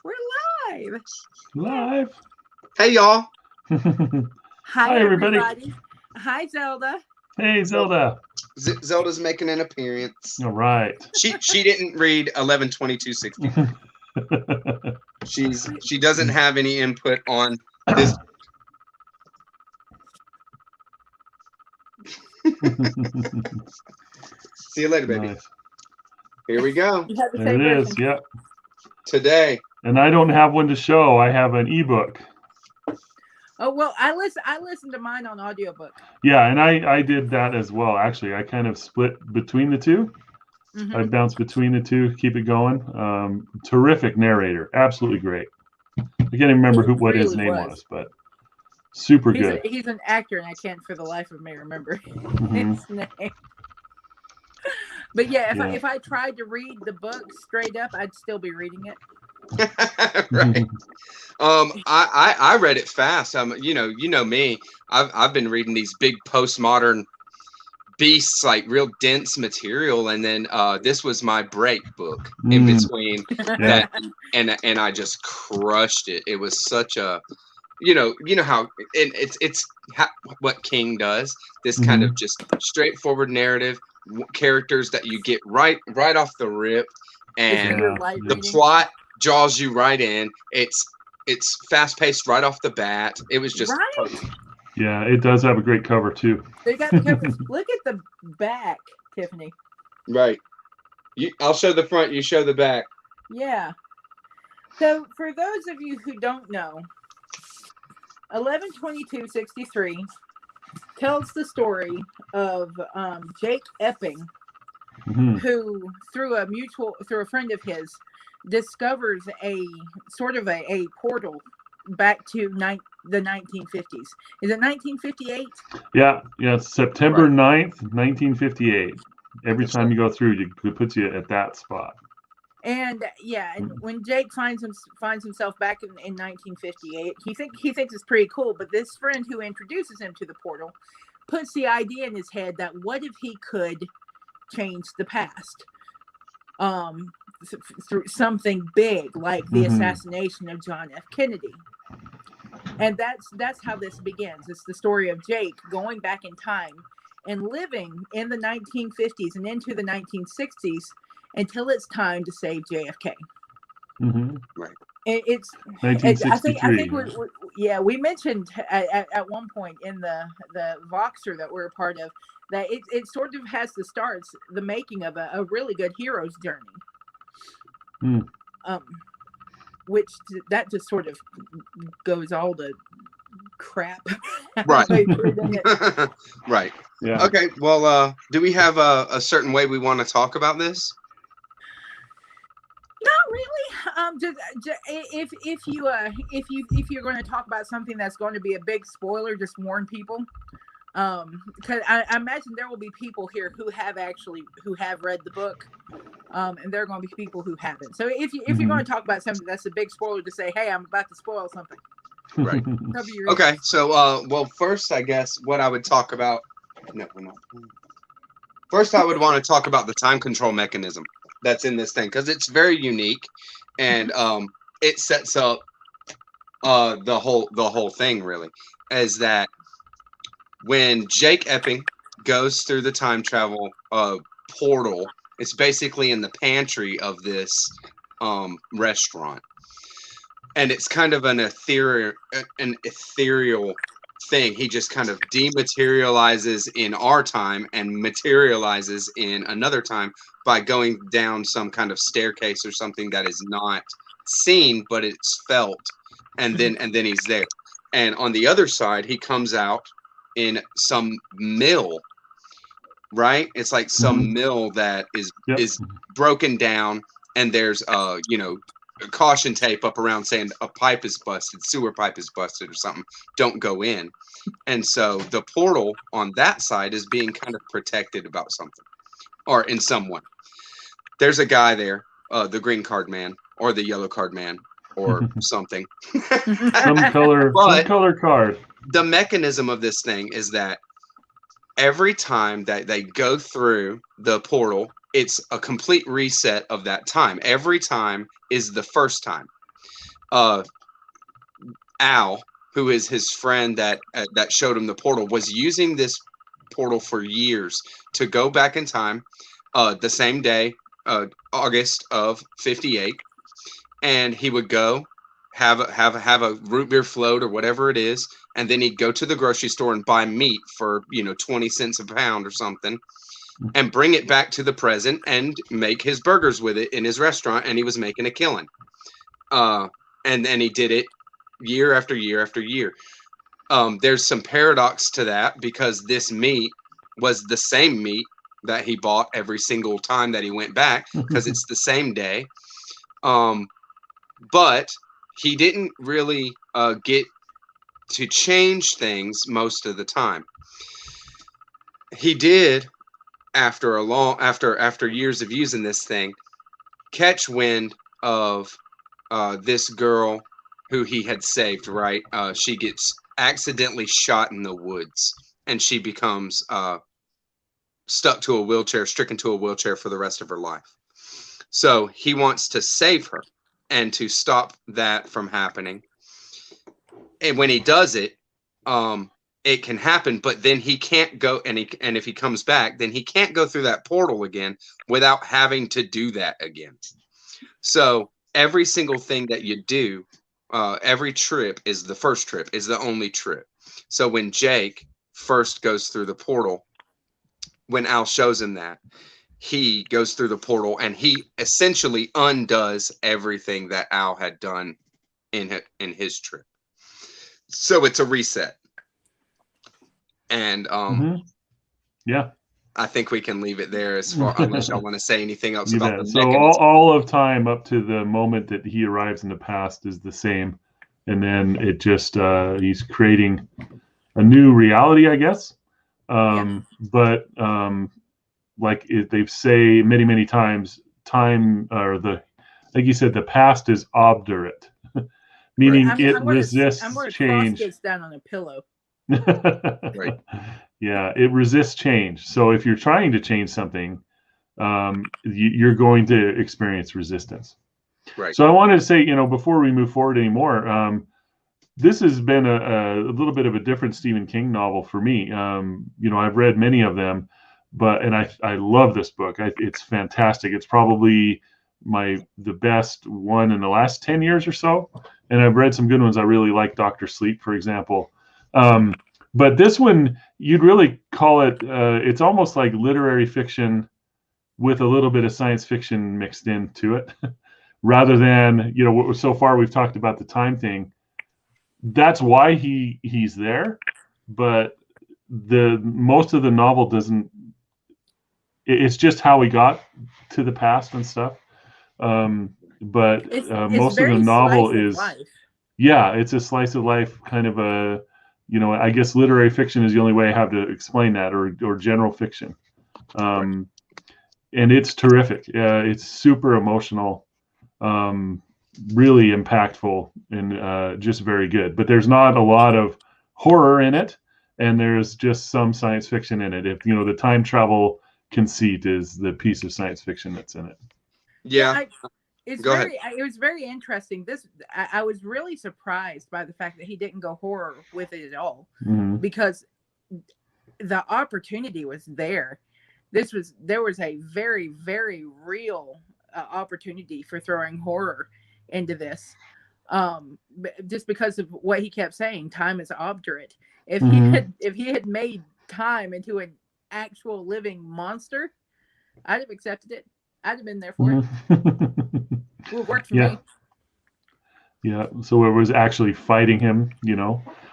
We're live. Live. Hey, y'all. Hi, everybody. Hi, Zelda. Hey, Zelda. Zelda's making an appearance. All right. She didn't read 11/22/60. She doesn't have any input on this. See you later, baby. Nice. Here we go. You have the There same it is. version. Yep. Today. And I don't have one to show. I have an ebook. Oh well, I listened to mine on audiobook. Yeah, and I did that as well. Actually, I kind of split between the two. Mm-hmm. I bounced between the two, keep it going. Terrific narrator, absolutely great. I can't even remember what his name was, but super good. He's an actor, and I can't for the life of me remember his name. But yeah, if I tried to read the book straight up, I'd still be reading it. Right. I read it fast. You know me. I've been reading these big postmodern beasts, like real dense material, and then this was my break book in between that, and I just crushed it. It was such a you know how it's what King does, this kind of just straightforward narrative, characters that you get right off the rip, and the plot draws you right in. It's fast paced right off the bat. It was just perfect. Yeah, it does have a great cover too. They got the cover. Look at the back, Tiffany. Right. I'll show the front. You show the back. Yeah. So for those of you who don't know, 11/22/63 tells the story of Jake Epping, who through a friend of his discovers a sort of a portal back to the 1950s. Is it 1958? Yeah, it's September 9th, 1958. Every time you go through, it puts you at that spot. And and when Jake finds himself back in 1958, he thinks it's pretty cool. But this friend who introduces him to the portal puts the idea in his head that what if he could change the past, through something big like the assassination of John F. Kennedy. And that's how this begins. It's the story of Jake going back in time and living in the 1950s and into the 1960s until it's time to save JFK. Right. It's 1963. I think we mentioned at one point in the Voxer that we're a part of that it sort of has the making of a really good hero's journey. Which that just sort of goes all the crap. Right. Right. Yeah. Okay. Well, do we have a certain way we want to talk about this? Not really. If you're going to talk about something that's going to be a big spoiler, just warn people. Because I imagine there will be people here who have read the book, and there are going to be people who haven't. So if you're going to talk about something that's a big spoiler, to say, hey, I'm about to spoil something. Right. Okay. So, well, first, I guess what I would talk about. No, we're not. First, I would want to talk about the time control mechanism that's in this thing, because it's very unique, and it sets up the whole thing. Really, is that when Jake Epping goes through the time travel portal, it's basically in the pantry of this restaurant, and it's kind of an ethereal thing. He just kind of dematerializes in our time and materializes in another time by going down some kind of staircase or something that is not seen, but it's felt, and then he's there. And on the other side, he comes out in some mill, right? It's like some mill that is broken down, and there's caution tape up around saying a pipe is busted, sewer pipe is busted or something, don't go in. And so the portal on that side is being kind of protected about something, or in some way. There's a guy there, the green card man or the yellow card man or something. some color card. The mechanism of this thing is that every time that they go through the portal, it's a complete reset of that time. Every time is the first time. Al, who is his friend that showed him the portal, was using this portal for years to go back in time, the same day, August of '58, and he would go have a root beer float or whatever it is, and then he'd go to the grocery store and buy meat for 20 cents a pound or something, and bring it back to the present and make his burgers with it in his restaurant, and he was making a killing. And then he did it year after year after year. There's some paradox to that, because this meat was the same meat that he bought every single time that he went back, because it's the same day. But he didn't really get to change things most of the time. He did, after years of using this thing, catch wind of this girl who he had saved, right? She gets accidentally shot in the woods, and she becomes stricken to a wheelchair for the rest of her life. So he wants to save her and to stop that from happening. And when he does it, it can happen, but then he can't go, and if he comes back, then he can't go through that portal again without having to do that again. So every single thing that you do, every trip is the first trip, is the only trip. So when Jake first goes through the portal, when Al shows him that, he goes through the portal and he essentially undoes everything that Al had done in his trip. So it's a reset. And yeah, I think we can leave it there, as far unless y'all want to say anything else about the so mechanism. all of time up to the moment that he arrives in the past is the same, and then it just he's creating a new reality, I guess. But like they say many times, time, or like you said, the past is obdurate, meaning it resists change. Cross this down on a pillow. Right. Yeah, it resists change. So if you're trying to change something, you're going to experience resistance. Right. So I wanted to say, before we move forward anymore, this has been a little bit of a different Stephen King novel for me. I've read many of them, and I love this book. It's fantastic. It's probably the best one in the last 10 years or so. And I've read some good ones. I really like Dr. Sleep, for example. But this one, you'd really call it, it's almost like literary fiction with a little bit of science fiction mixed into it, rather than, so far we've talked about the time thing. That's why he's there, but most of the novel doesn't, it's just how he got to the past and stuff. But most of the novel is, it's a slice of life kind of a, I guess literary fiction is the only way I have to explain that, or general fiction. And it's terrific. It's super emotional, really impactful, and just very good. But there's not a lot of horror in it, and there's just some science fiction in it. If the time travel conceit is the piece of science fiction that's in it. Yeah. It was very interesting. I was really surprised by the fact that he didn't go horror with it at all, because the opportunity was there. There was a very, very real opportunity for throwing horror into this, just because of what he kept saying. Time is obdurate. If he had made time into an actual living monster, I'd have accepted it. I'd have been there for it. It worked for me. Yeah. So it was actually fighting him,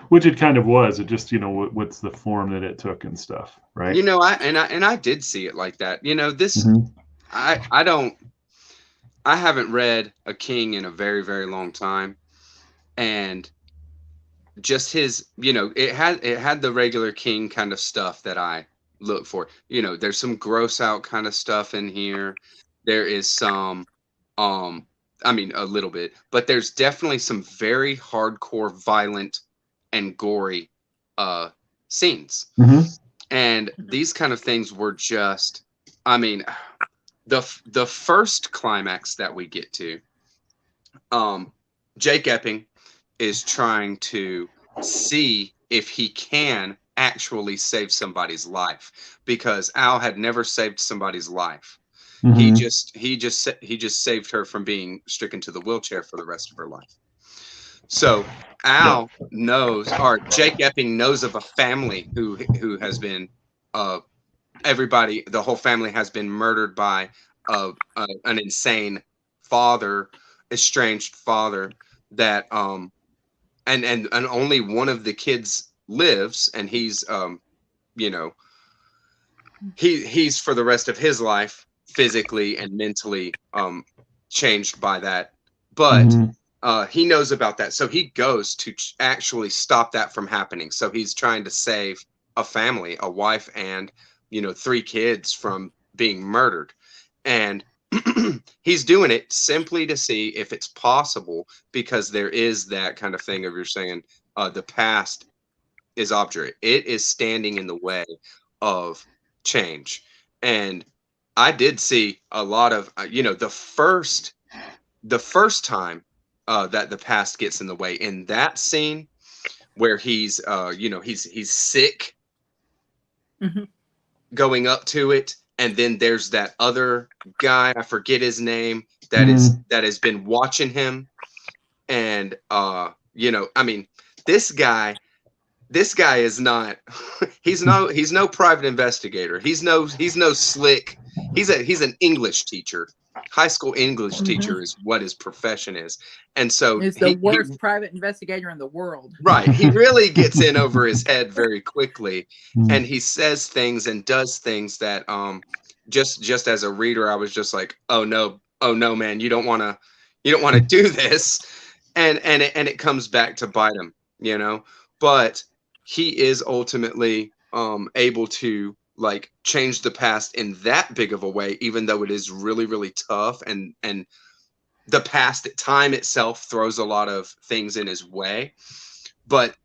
which it kind of was. It just, what's the form that it took and stuff, right? I did see it like that. This, I haven't read a King in a very, very long time, and just his, it had the regular King kind of stuff that I look for. There's some gross out kind of stuff in here. There is some, a little bit, but there's definitely some very hardcore, violent, and gory scenes. And these kind of things were just, the first climax that we get to, Jake Epping is trying to see if he can actually save somebody's life, because Al had never saved somebody's life. He just saved her from being stricken to the wheelchair for the rest of her life. So Al knows, or Jake Epping knows of a family who has been, the whole family has been murdered by an insane father, estranged father, that and only one of the kids lives, and he's he's for the rest of his life physically and mentally changed by that, but he knows about that, so he goes to actually stop that from happening. So he's trying to save a family, a wife and 3 kids from being murdered, and he's doing it simply to see if it's possible, because there is that kind of thing of, you're saying, the past is obdurate. It is standing in the way of change. And I did see a lot of, the first time that the past gets in the way, in that scene where he's, he's sick, going up to it. And then there's that other guy, I forget his name, that has been watching him. And, this guy is not, he's no private investigator. He's no slick. He's an English teacher. High school English teacher is what his profession is. And so he's the worst private investigator in the world. Right. He really gets in over his head very quickly. And he says things and does things that, just as a reader, I was just like, oh no, man, you don't want to do this. And it comes back to bite him, but he is ultimately, able to change the past in that big of a way, even though it is really, really tough, and the past time itself throws a lot of things in his way. But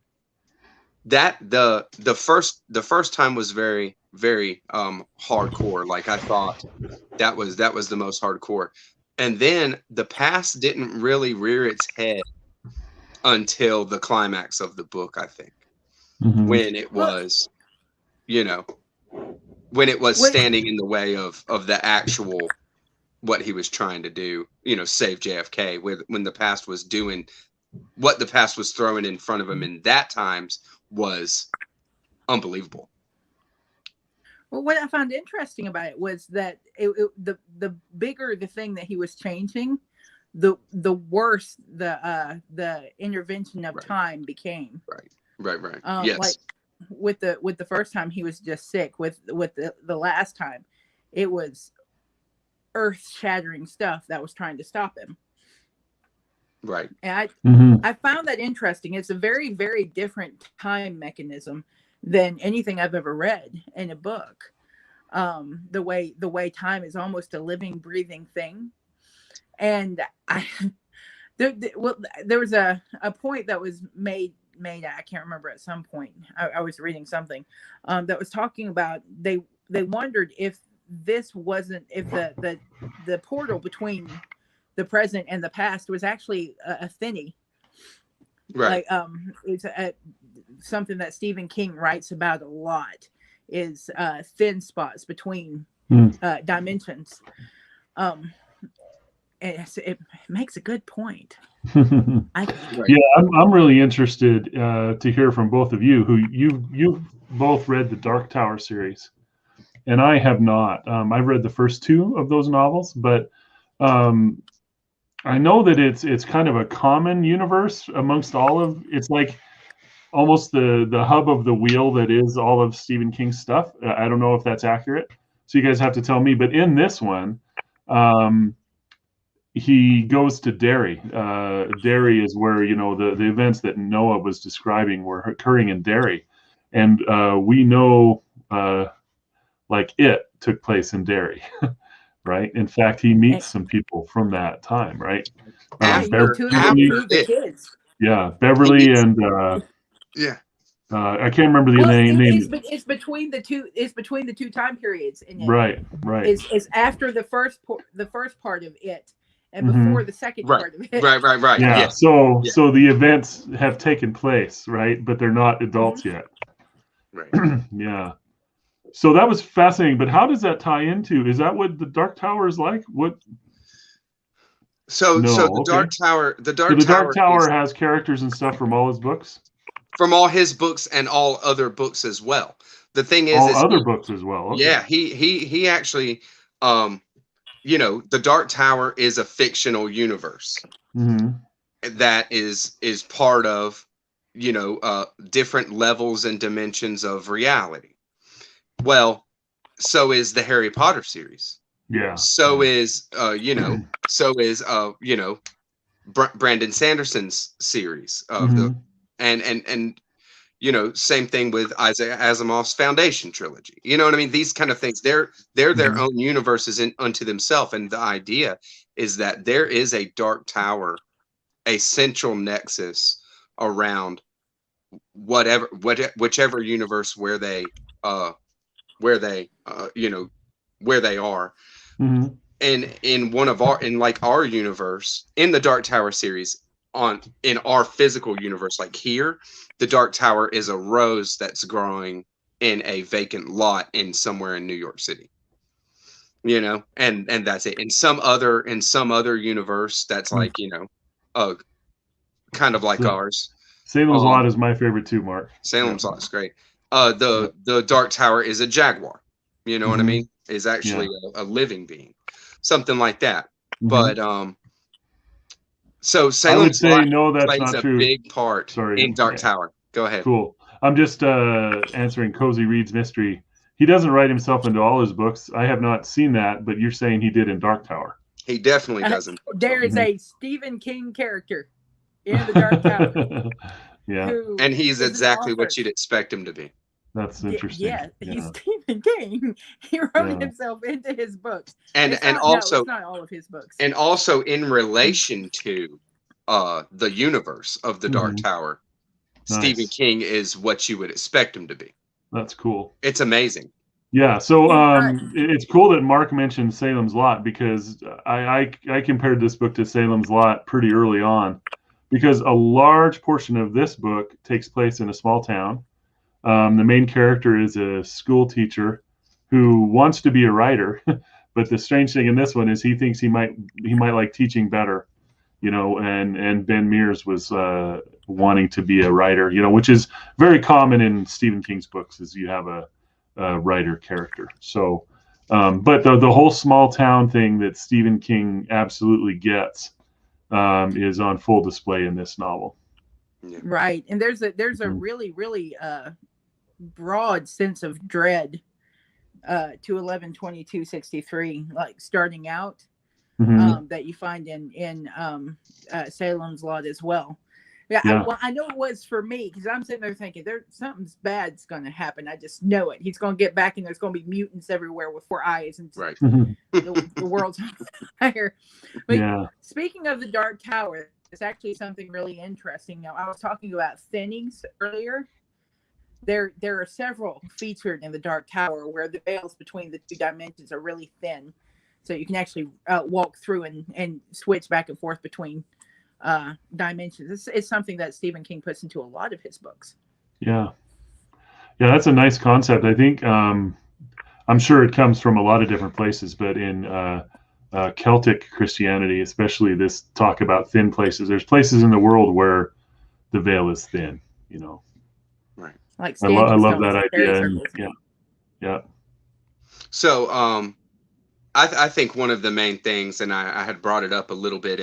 that the first time was very, very hardcore. I thought that was the most hardcore. And then the past didn't really rear its head until the climax of the book, I think. When it was, when it was standing in the way of the actual, what he was trying to do, save JFK, when the past was doing what the past was throwing in front of him in that times was unbelievable. Well, what I found interesting about it was that the bigger the thing that he was changing, the worse the intervention of time became. Right. Yes. With the first time he was just sick. With the last time, it was earth-shattering stuff that was trying to stop him. Right. And I found that interesting. It's a very, very different time mechanism than anything I've ever read in a book. The way time is almost a living, breathing thing. And there was a point that was made, I can't remember, at some point I was reading something that was talking about they wondered if this wasn't, if the portal between the present and the past was actually a thinny. Right. It's something that Stephen King writes about a lot, is thin spots between dimensions. It makes a good point. I think. Yeah, I'm really interested to hear from both of you, who you've both read the Dark Tower series, and I have not. I've read the first 2 of those novels, but I know that it's kind of a common universe amongst all of. It's like almost the hub of the wheel that is all of Stephen King's stuff. I don't know if that's accurate, so you guys have to tell me. But in this one, he goes to Derry. Derry is where, the events that Noah was describing were occurring in Derry, and we know it took place in Derry. Right. In fact, he meets some people from that time. Right. After Beverly, the kids. yeah, Beverly and yeah. I can't remember the Well, name. it's between the two. It's between the two time periods in it. Right. It's after the first part of it, and Mhm. before the second Right. part of it. Right. Yeah. Yes. So Yeah. so the events have taken place, right? But they're not adults yet. Right. Yeah. So that was fascinating. But how does that tie into? Is that what the Dark Tower is like? What? So No, the okay. Dark Tower, So the Dark Tower has characters and stuff from all his books. from all his books and all other books as well. The thing is, All other books as well. Okay. yeah, he actually, the Dark Tower is a fictional universe Mm-hmm. that is part of, different levels and dimensions of reality. Well, so is the Harry Potter series. Yeah. So is Brandon Sanderson's series of the and same thing with Isaac Asimov's Foundation trilogy. You know what I mean? These kind of things, they're their own universes unto themselves. And the idea is that there is a Dark Tower, a central nexus around whichever universe where they are. Mm-hmm. And in our universe, in the Dark Tower series, in our physical universe, like here, the Dark Tower is a rose that's growing in a vacant lot in somewhere in New York City. And that's it. In some other universe, that's like, kind of like ours. Salem's Lot is my favorite too, Mark. Salem's Lot is great. The Dark Tower is a jaguar. You know what I mean? Is actually a living being, something like that. But so Salem's Lot plays a big part in Dark Tower. Go ahead. Cool. I'm just answering Cozy Reed's mystery. He doesn't write himself into all his books. I have not seen that, but you're saying he did in Dark Tower. He definitely doesn't. There is a Stephen King character in the Dark Tower. Yeah. And he's exactly what you'd expect him to be. That's interesting. Yeah, he's Stephen King. He wrote himself into his books. And it's not all of his books. And also in relation to the universe of the Dark Tower, Stephen King is what you would expect him to be. That's cool. It's amazing. Yeah, so it's cool that Mark mentioned Salem's Lot, because I compared this book to Salem's Lot pretty early on, because a large portion of this book takes place in a small town. The main character is a school teacher who wants to be a writer, but the strange thing in this one is he thinks he might like teaching better, and Ben Mears was wanting to be a writer, which is very common in Stephen King's books, is you have a writer character. So, but the whole small town thing that Stephen King absolutely gets is on full display in this novel. Right, and there's a really broad sense of dread to 11/22/63, like starting out, that you find in Salem's Lot as well. Yeah. I know it was for me, because I'm sitting there thinking something's bad's going to happen. I just know it. He's going to get back, and there's going to be mutants everywhere with 4 eyes, and the world's on fire. But speaking of the Dark Tower, it's actually something really interesting. Now, I was talking about Thinnings earlier. There are several featured in the Dark Tower where the veils between the two dimensions are really thin, so you can actually walk through and switch back and forth between dimensions. It's something that Stephen King puts into a lot of his books. Yeah, that's a nice concept. I think I'm sure it comes from a lot of different places, but in Celtic Christianity, especially, this talk about thin places. There's places in the world where the veil is thin. Right. Like I love that idea. Yeah. So I think one of the main things, and I had brought it up a little bit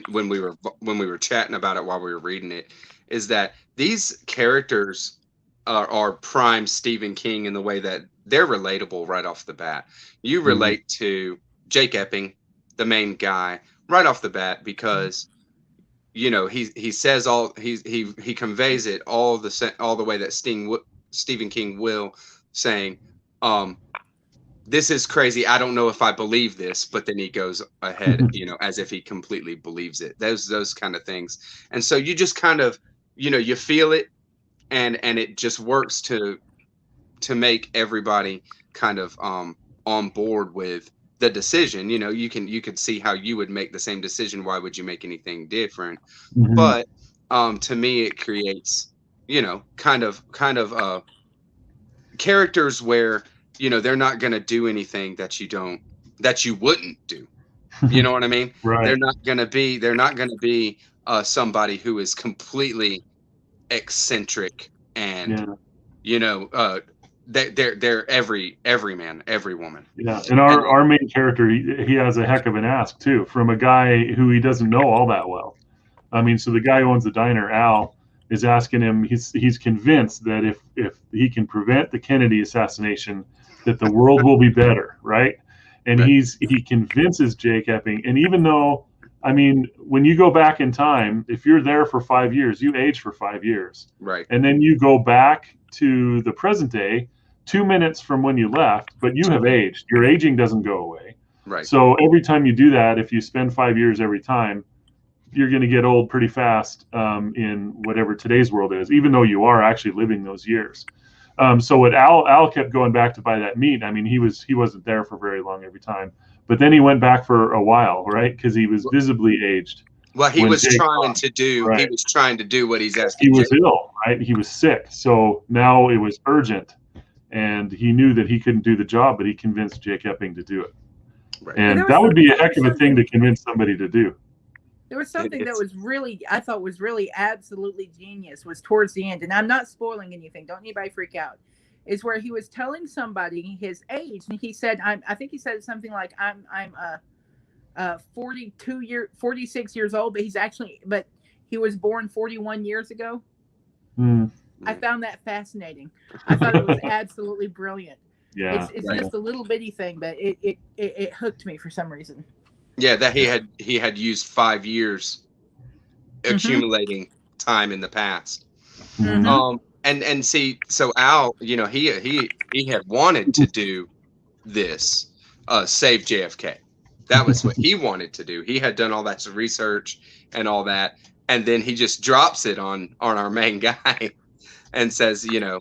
when we were chatting about it while we were reading it, is that these characters are prime Stephen King in the way that they're relatable right off the bat. You relate to Jake Epping, the main guy, right off the bat, because he says he conveys it all the way that Stephen King will, saying, this is crazy. I don't know if I believe this, but then he goes ahead, as if he completely believes it. Those kind of things. And so you just kind of, you feel it, and it just works to make everybody kind of on board with the decision. You know, you could see how you would make the same decision. Why would you make anything different? Mhm. But to me, it creates, you know, kind of characters where, you know, they're not going to do anything that you wouldn't do. You know what I mean? Right. They're not going to be somebody who is completely eccentric and, Yeah. you know, they're every man, every woman. Yeah. And our main character, he has a heck of an ask too, from a guy who he doesn't know all that well. I mean, so the guy who owns the diner, Al, is asking him. He's convinced that if he can prevent the Kennedy assassination, that the world will be better, right? And Right. he convinces Jake Epping. And even though, I mean, when you go back in time, if you're there for 5 years, you age for 5 years, Right. and then you go back to the present day, 2 minutes from when you left, but you have aged. Your aging doesn't go away. Right. So every time you do that, if you spend 5 years every time, you're going to get old pretty fast in whatever today's world is, even though you are actually living those years. So what Al kept going back to buy that meat. I mean, he wasn't there for very long every time, but then he went back for a while, right? Because he was visibly aged. Well, he when was Jake trying left. to do. Right. He was trying to do what he's He asking. was Jake. ill, right? He was sick. So now it was urgent, and he knew that he couldn't do the job, but he convinced Jake Epping to do it. Right. And there was that would be a heck of a something- thing to convince somebody to do. There was something that is. was really, I thought was really absolutely genius, was towards the end, and I'm not spoiling anything. Don't anybody freak out. Is where he was telling somebody his age, and he said, I think he said something like, I'm 46 years old, but he was born 41 years ago. Mm. I found that fascinating. I thought it was absolutely brilliant. Yeah. It's Right. just a little bitty thing, but it hooked me for some reason. Yeah, that he had used 5 years accumulating time in the past. Mhm. And see, so Al, you know, he had wanted to do this, save JFK. That was what he wanted to do. He had done all that research and all that, and then he just drops it on our main guy and says, you know,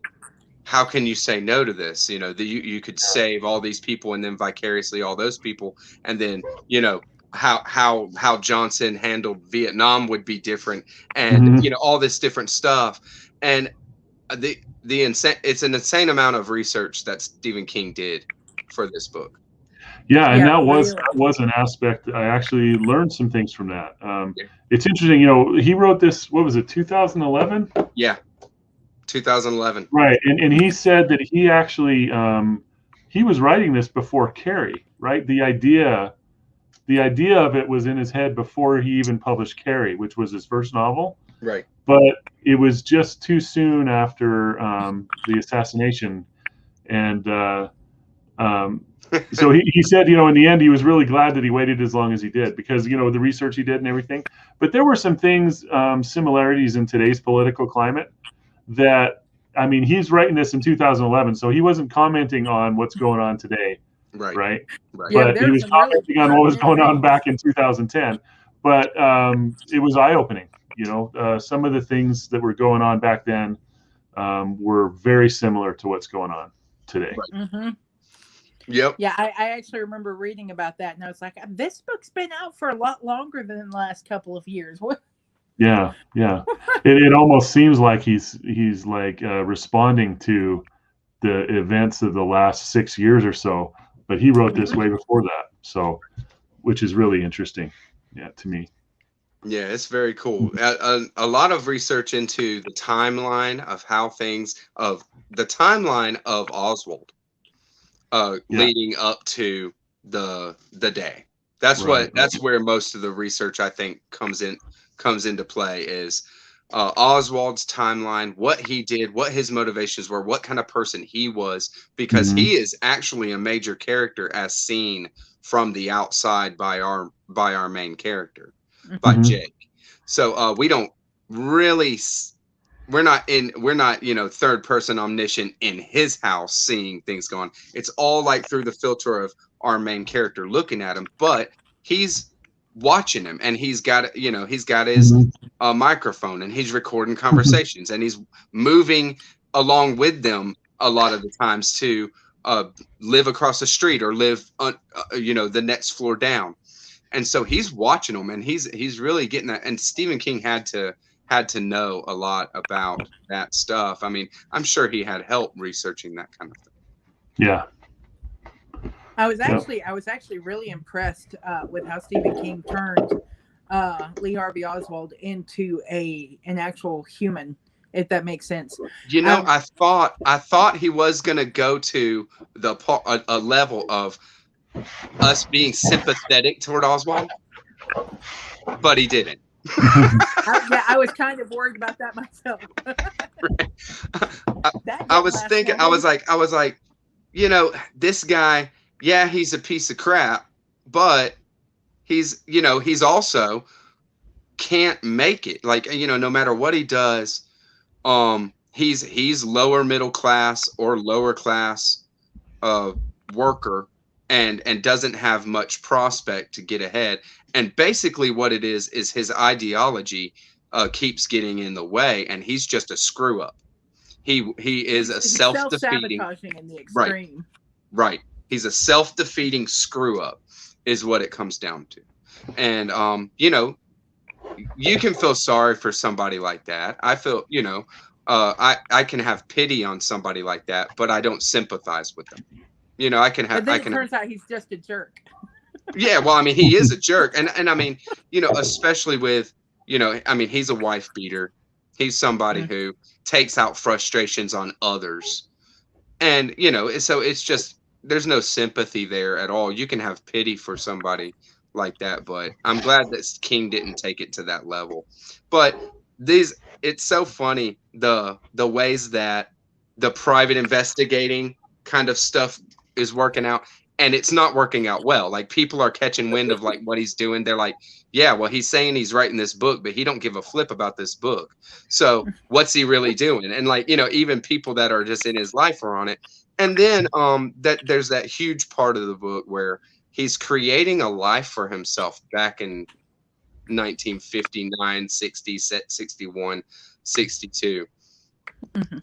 how can you say no to this? You know, you could save all these people and then vicariously all those people, and then, you know, how Johnson handled Vietnam would be different, and you know, all this different stuff. And it's an insane amount of research that Stephen King did for this book. Yeah, and Yeah, that was really. an aspect. I actually learned some things from that. Yeah. It's interesting, you know, he wrote this, what was it, 2011? Yeah, 2011. Right, and he said that he actually he was writing this before Carrie, right? The idea of it was in his head before he even published Carrie, which was his first novel. Right. But it was just too soon after the assassination, and so he said, you know, in the end, he was really glad that he waited as long as he did, because, you know, the research he did and everything. But there were some things, similarities in today's political climate that, I mean, he's writing this in 2011, so he wasn't commenting on what's going on today, Right. right? Yeah, But he there's was some really commenting on what was going on things. back in 2010. But it was eye-opening. You know, some of the things that were going on back then were very similar to what's going on today. Right. Mm-hmm. Yep. Yeah, I actually remember reading about that, and I was like, this book's been out for a lot longer than the last couple of years. What? Yeah. It almost seems like he's like responding to the events of the last 6 years or so, but he wrote this way before that. So, which is really interesting, yeah, to me. Yeah, it's very cool. A lot of research into the timeline of the timeline of Oswald, leading up to the day. That's where most of the research, I think, comes into play, is Oswald's timeline, what he did, what his motivations were, what kind of person he was, because he is actually a major character as seen from the outside by our main character, by Jake. So we don't really, we're not, you know, third person omniscient in his house seeing things going on. It's all like through the filter of our main character looking at him, but he's watching him, and he's got his microphone, and he's recording conversations, and he's moving along with them a lot of the times to live across the street or live on the next floor down. And so he's watching them, and he's really getting that. And Stephen King had to know a lot about that stuff. I mean, I'm sure he had help researching that kind of thing. Yeah. I was actually really impressed with how Stephen King turned Lee Harvey Oswald into an actual human, if that makes sense. I thought he was going to go to a level of us being sympathetic toward Oswald, but he didn't. I was kind of worried about that myself. I was thinking, I was like, this guy, yeah, he's a piece of crap, but he's also can't make it. Like, no matter what he does, he's lower middle class or lower class worker and doesn't have much prospect to get ahead. And basically what it is his ideology keeps getting in the way, and he's just a screw up. He is a self-defeating, self-sabotaging in the extreme. Right. He's a self-defeating screw up is what it comes down to. And you can feel sorry for somebody like that. I feel, I can have pity on somebody like that, but I don't sympathize with them. I can have. But then it turns out he's just a jerk. Yeah, well, I mean, he is a jerk, and I mean, especially with, he's a wife beater. He's somebody who takes out frustrations on others, and so it's just there's no sympathy there at all. You can have pity for somebody like that, but I'm glad that King didn't take it to that level. But it's so funny the ways that the private investigating kind of stuff is working out, and it's not working out well. Like, people are catching wind of like what he's doing. They're like, yeah, well, he's saying he's writing this book, but he don't give a flip about this book. So what's he really doing? And like, even people that are just in his life are on it. And then that there's that huge part of the book where he's creating a life for himself back in 1959, 60, 61, 62.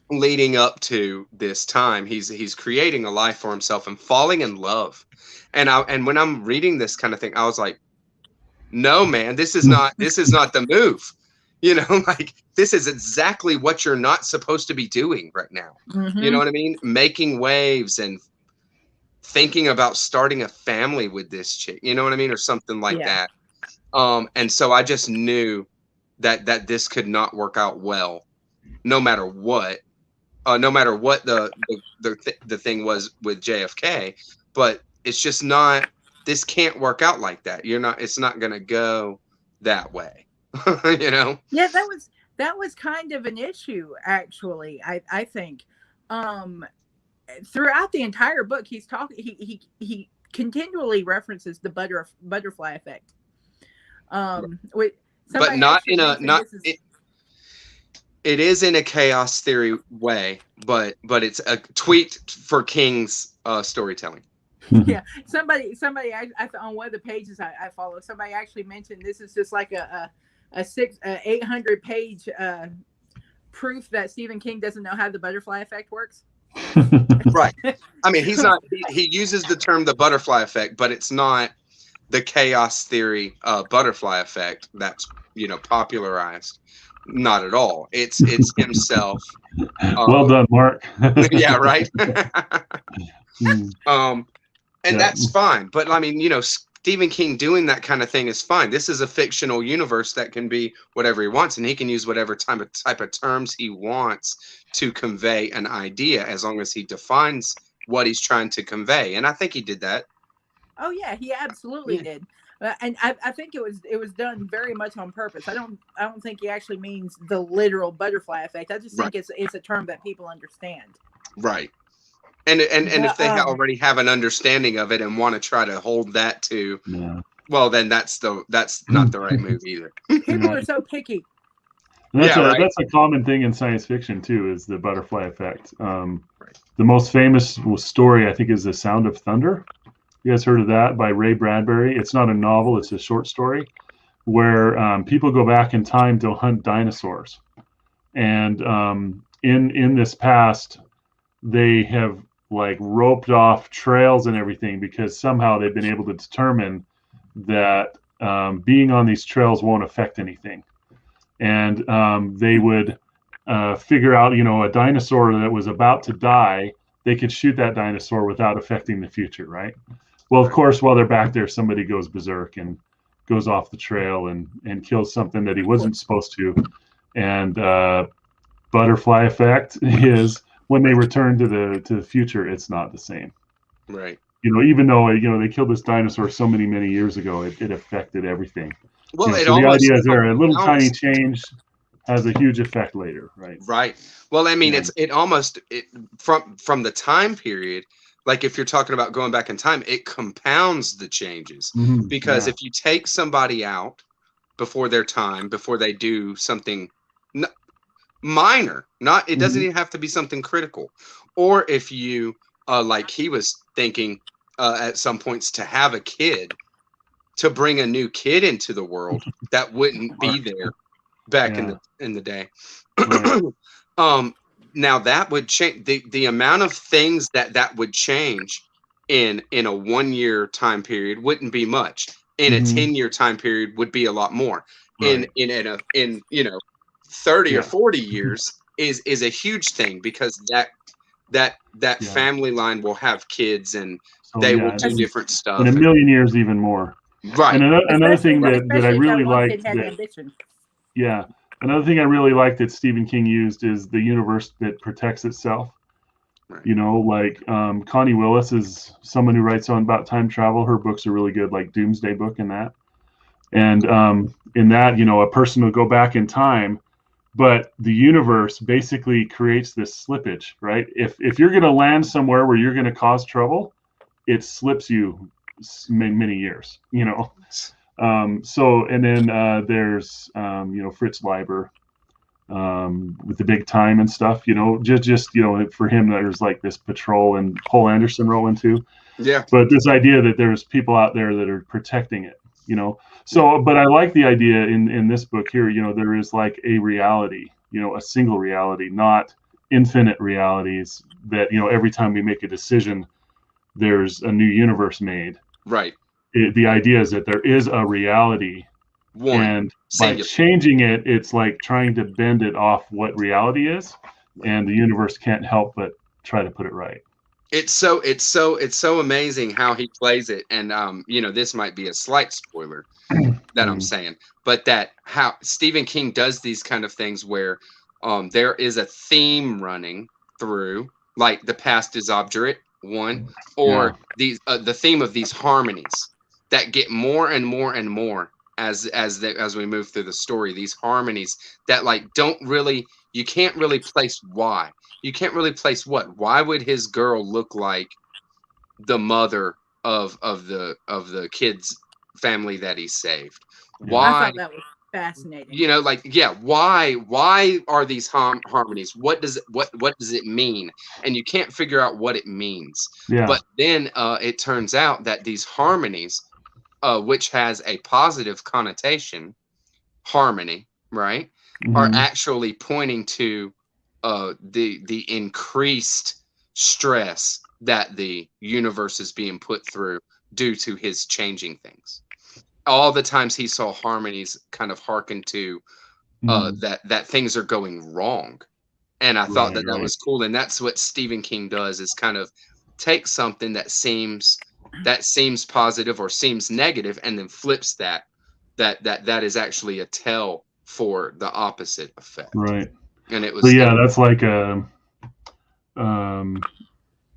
Leading up to this time, he's creating a life for himself and falling in love. And when I'm reading this kind of thing, I was like, no, man, this is not the move. Like, this is exactly what you're not supposed to be doing right now. You know what I mean? Making waves and thinking about starting a family with this chick, you know what I mean? Or something like that. And so I just knew that this could not work out well, no matter what the thing was with JFK. But it's just not, this can't work out like that. It's not going to go that way. Yeah, that was kind of an issue, actually. I think throughout the entire book, he's talking. He continually references the butterfly effect. But not in a not. It is in a chaos theory way, but it's a tweaked for King's storytelling. Yeah, somebody I on one of the pages I follow, somebody actually mentioned this is just like a 800 page proof that Stephen King doesn't know how the butterfly effect works. Right. I mean, he uses the term the butterfly effect, but it's not the chaos theory butterfly effect that's popularized. Not at all. It's himself. Well done, Mark. Yeah, right. And that's fine. But I mean, Stephen King doing that kind of thing is fine. This is a fictional universe that can be whatever he wants, and he can use whatever type of terms he wants to convey an idea, as long as he defines what he's trying to convey. And I think he did that. Oh yeah, he absolutely did. And I think it was done very much on purpose. I don't think he actually means the literal butterfly effect. I just think it's a term that people understand. Right. And if they already have an understanding of it and want to try to hold that to, well, then that's not the right move either. People are so picky. That's a common thing in science fiction too, is the butterfly effect. The most famous story, I think, is The Sound of Thunder. You guys heard of that by Ray Bradbury? It's not a novel; it's a short story where people go back in time to hunt dinosaurs, and in this past, they have like roped off trails and everything because somehow they've been able to determine that being on these trails won't affect anything, and they would figure out, a dinosaur that was about to die, they could shoot that dinosaur without affecting the future, right? Well, of course, while they're back there, somebody goes berserk and goes off the trail and kills something that he wasn't supposed to. And butterfly effect is when they return to the future, it's not the same. Right. Even though they killed this dinosaur so many years ago, it affected everything. Well, so the idea is there a little tiny change has a huge effect later, right? Right. Well, I mean, from the time period, like if you're talking about going back in time, it compounds the changes, because if you take somebody out before their time, before they do something minor, it doesn't even have to be something critical, or if you like he was thinking at some points to have a kid, to bring a new kid into the world that wouldn't be there back in the day. Right. Now that would change the amount of things that would change in a 1 year time period wouldn't be much. In a 10-year time period would be a lot more. Right. In 30 or 40 years is a huge thing, because that family line will have kids and they will do different stuff. In a million years, even more. Right. And another thing that I really liked. Another thing I really like that Stephen King used is the universe that protects itself. Right. Like Connie Willis is someone who writes on about time travel. Her books are really good, like Doomsday Book and that. And in that, a person will go back in time, but the universe basically creates this slippage, right? If you're going to land somewhere where you're going to cause trouble, it slips you many years, So, and then there's, Fritz Leiber with the big time and stuff, just for him, there's like this patrol, and Paul Anderson wrote one too. Yeah. But this idea that there's people out there that are protecting it, So, but I like the idea in this book here, there is like a reality, a single reality, not infinite realities that, every time we make a decision, there's a new universe made. Right. The idea is that there is a reality, and by changing it, it's like trying to bend it off what reality is, and the universe can't help but try to put it right. It's so amazing how he plays it, and this might be a slight spoiler that I'm saying, but that how Stephen King does these kind of things where there is a theme running through, like the past is obdurate one, or the theme of these harmonies that get more and more and more as we move through the story. These harmonies that you can't really place why. You can't really place what. Why would his girl look like the mother of the kid's family that he saved? Why? I thought that was fascinating. Why are these harmonies? What does it mean? And you can't figure out what it means. Yeah. But then it turns out that these harmonies, which has a positive connotation, harmony, right, are actually pointing to the increased stress that the universe is being put through due to his changing things. All the times he saw harmonies kind of hearken to that things are going wrong. And I thought that was cool. And that's what Stephen King does, is kind of take something that seems positive or seems negative, and then flips that is actually a tell for the opposite effect. Right. And it was, but that's like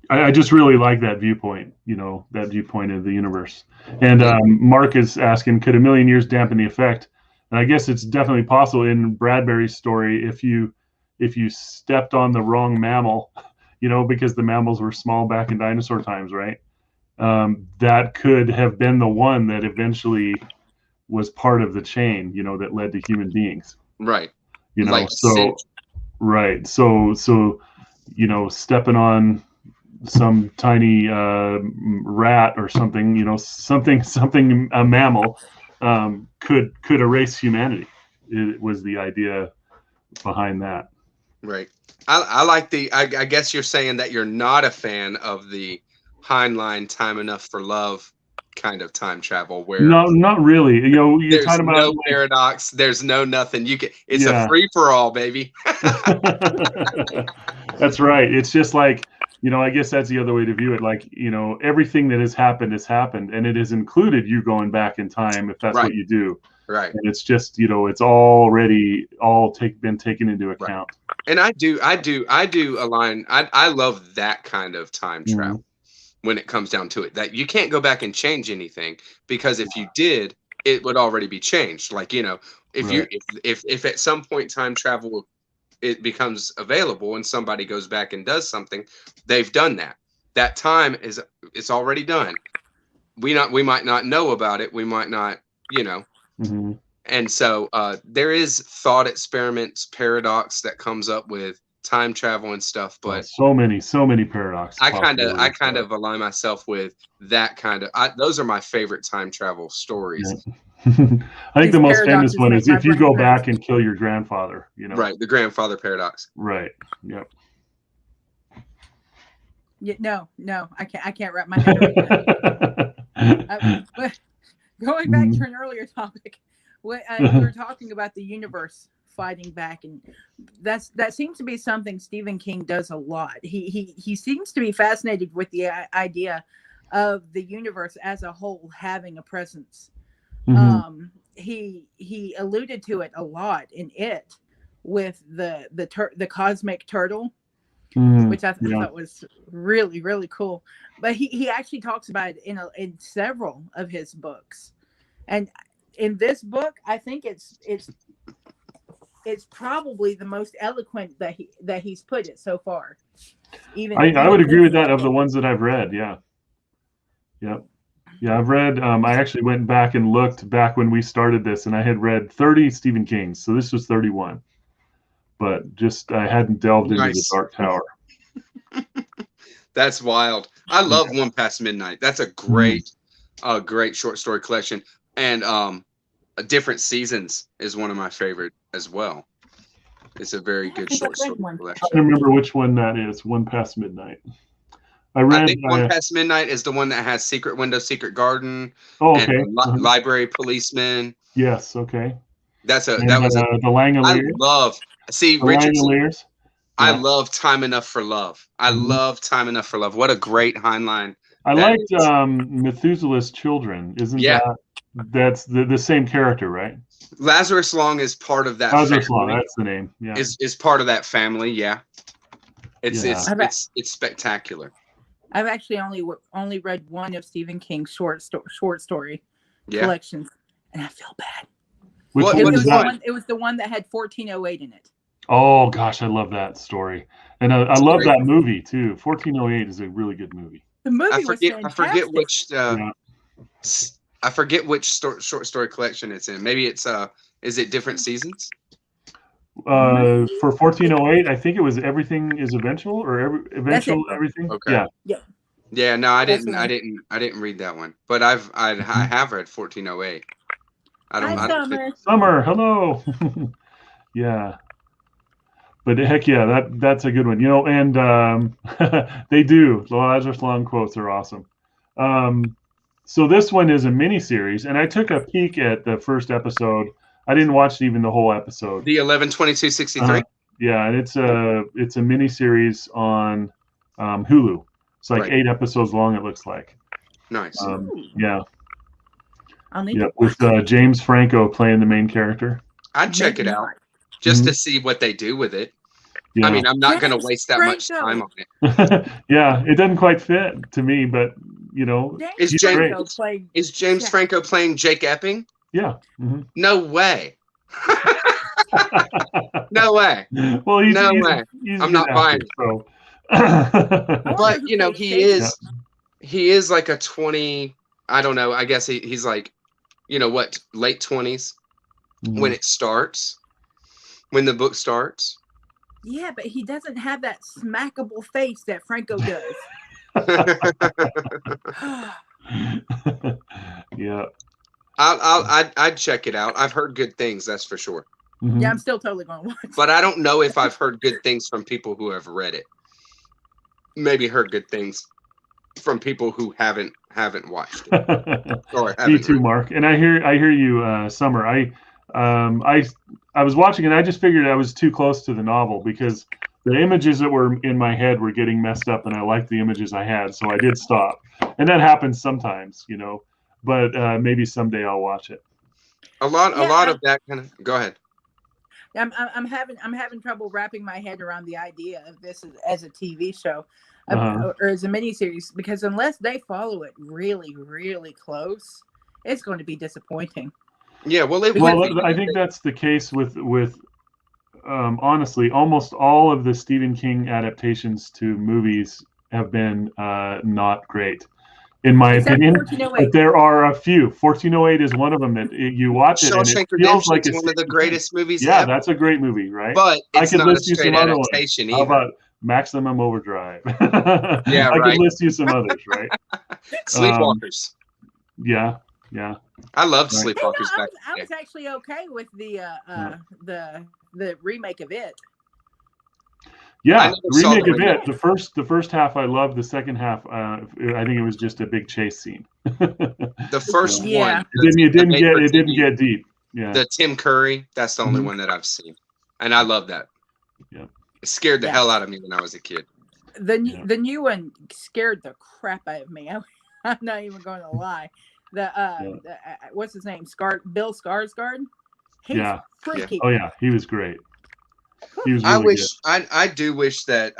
I just really like that viewpoint, that viewpoint of the universe. And Mark is asking, could a million years dampen the effect? And I guess it's definitely possible. In Bradbury's story, if you stepped on the wrong mammal, because the mammals were small back in dinosaur times, right? That could have been the one that eventually was part of the chain, that led to human beings. Right. Right. So stepping on some tiny rat or something, something a mammal could erase humanity. It was the idea behind that. Right. I like I guess you're saying that you're not a fan of the Heinlein time enough for love kind of time travel where no, not really. You're there's talking about no paradox, there's no nothing. It's a free for all, baby. That's right. It's just like, I guess that's the other way to view it. Like, everything that has happened, and it has included you going back in time if that's what you do. Right. And it's just, it's already been taken into account. Right. And I do align. I love that kind of time travel when it comes down to it, that you can't go back and change anything, because if you did, it would already be changed. Like, if at some point time travel it becomes available and somebody goes back and does something, they've done that. That time it's already done. We might not know about it. We might not, And so there is thought experiments, paradox that comes up with time travel and stuff, but so many paradoxes. I kind of align myself with that kind of. Those are my favorite time travel stories. Yeah. I think the most famous one is if you go back and kill your grandfather. Right, the grandfather paradox. Right. Yep. Yeah, no, I can't wrap my head around that. But going back to an earlier topic, we were talking about the universe fighting back, and that seems to be something Stephen King does a lot. He seems to be fascinated with the idea of the universe as a whole having a presence. He alluded to it a lot in it with the cosmic turtle, which I thought was really, really cool. But he actually talks about it in several of his books, and in this book, I think it's probably the most eloquent that he's put it so far. I would agree with that of the ones that I've read. Yeah. Yep. Yeah, I've read. I actually went back and looked back when we started this, and I had read 30 Stephen Kings, so this was 31. But just I hadn't delved into the Dark Tower. That's wild. I love One Past Midnight. That's a great short story collection, and Different Seasons is one of my favorite as well. It's a very good short story collection. I don't remember which one that is. One Past Midnight. I think One Past Midnight is the one that has Secret Window, Secret Garden. Oh, okay. And Library Policeman. Yes. Okay. The Langoliers. I love. See, Richardson. Yeah. I love Time Enough for Love. I love Time Enough for Love. What a great Heinlein. I liked Methuselah's Children. Isn't that's the same character, right? Lazarus Long is part of that. Lazarus Long, that's the name. Yeah. Is part of that family. Yeah. It's spectacular. I've actually only read one of Stephen King's short story collections, and I feel bad. It was the one that had 1408 in it. Oh gosh, I love that story, and I love that movie too. 1408 is a really good movie. The movie was fantastic. I forget which short story collection it's in. Maybe it's is it Different Seasons? For 1408, I think it was Everything is Eventual or Everything. Okay. Yeah. No, I didn't read that one, but I have read 1408. Summer, hello. Yeah. But heck yeah, that's a good one. And they do. The Lazarus Long quotes are awesome. So this one is a miniseries, and I took a peek at the first episode. I didn't watch even the whole episode. The 11/22/63. Yeah, and it's a miniseries on Hulu. It's like 8 episodes long. It looks like. Nice. Yeah. With James Franco playing the main character. I'd check it out just to see what they do with it. Yeah. I mean, I'm not going to waste that much time on it. Yeah, it doesn't quite fit to me, but is James Franco playing Jake Epping? Yeah. No way. No way. Well, he's I'm not buying it. So. But he is like a 20. I don't know. I guess he's like, late 20s when it starts, when the book starts. Yeah, but he doesn't have that smackable face that Franco does. Yeah. I'd check it out. I've heard good things, that's for sure. Mhm. Yeah, I'm still totally going to watch. But I don't know if I've heard good things from people who have read it. Maybe heard good things from people who haven't watched it. Or Me haven't too, read Mark. And I hear you, Summer. I was watching and I just figured I was too close to the novel because the images that were in my head were getting messed up, and I liked the images I had, so I did stop. And that happens sometimes, you know. But maybe someday I'll watch it. a lot Yeah, of that kind of. Go ahead. I'm having trouble wrapping my head around the idea of this as a TV show or as a miniseries, because unless they follow it really, really close, it's going to be disappointing. Yeah, well, I think that's the case with honestly, almost all of the Stephen King adaptations to movies have been not great, in my Except opinion. 1408. But there are a few. 1408 is one of them that you watch it and it Shawshank feels Redemption like is one of the greatest movies Yeah, ever. that's a great movie, right? But I it's could not a list you straight some other ones. adaptation How either. about Maximum Overdrive? Yeah, I right. could list you some others, right? Sleepwalkers. Yeah. I loved Right. Hey, Sleepwalkers no, back I in was actually okay with the remake of it. Yeah, never the saw remake the of remake. it. The first half I loved. The second half, I think it was just a big chase scene. The first Yeah. one. It didn't made for get TV. deep. Yeah. The Tim Curry, that's the only Mhm. one that I've seen. And I love that. Yeah. It scared the Yeah. hell out of me when I was a kid. The new one scared the crap out of me. I'm not even going to lie. What's his name? Bill Skarsgård. He's Yeah. freaky. Oh yeah, he was great. He was I really wish I do wish that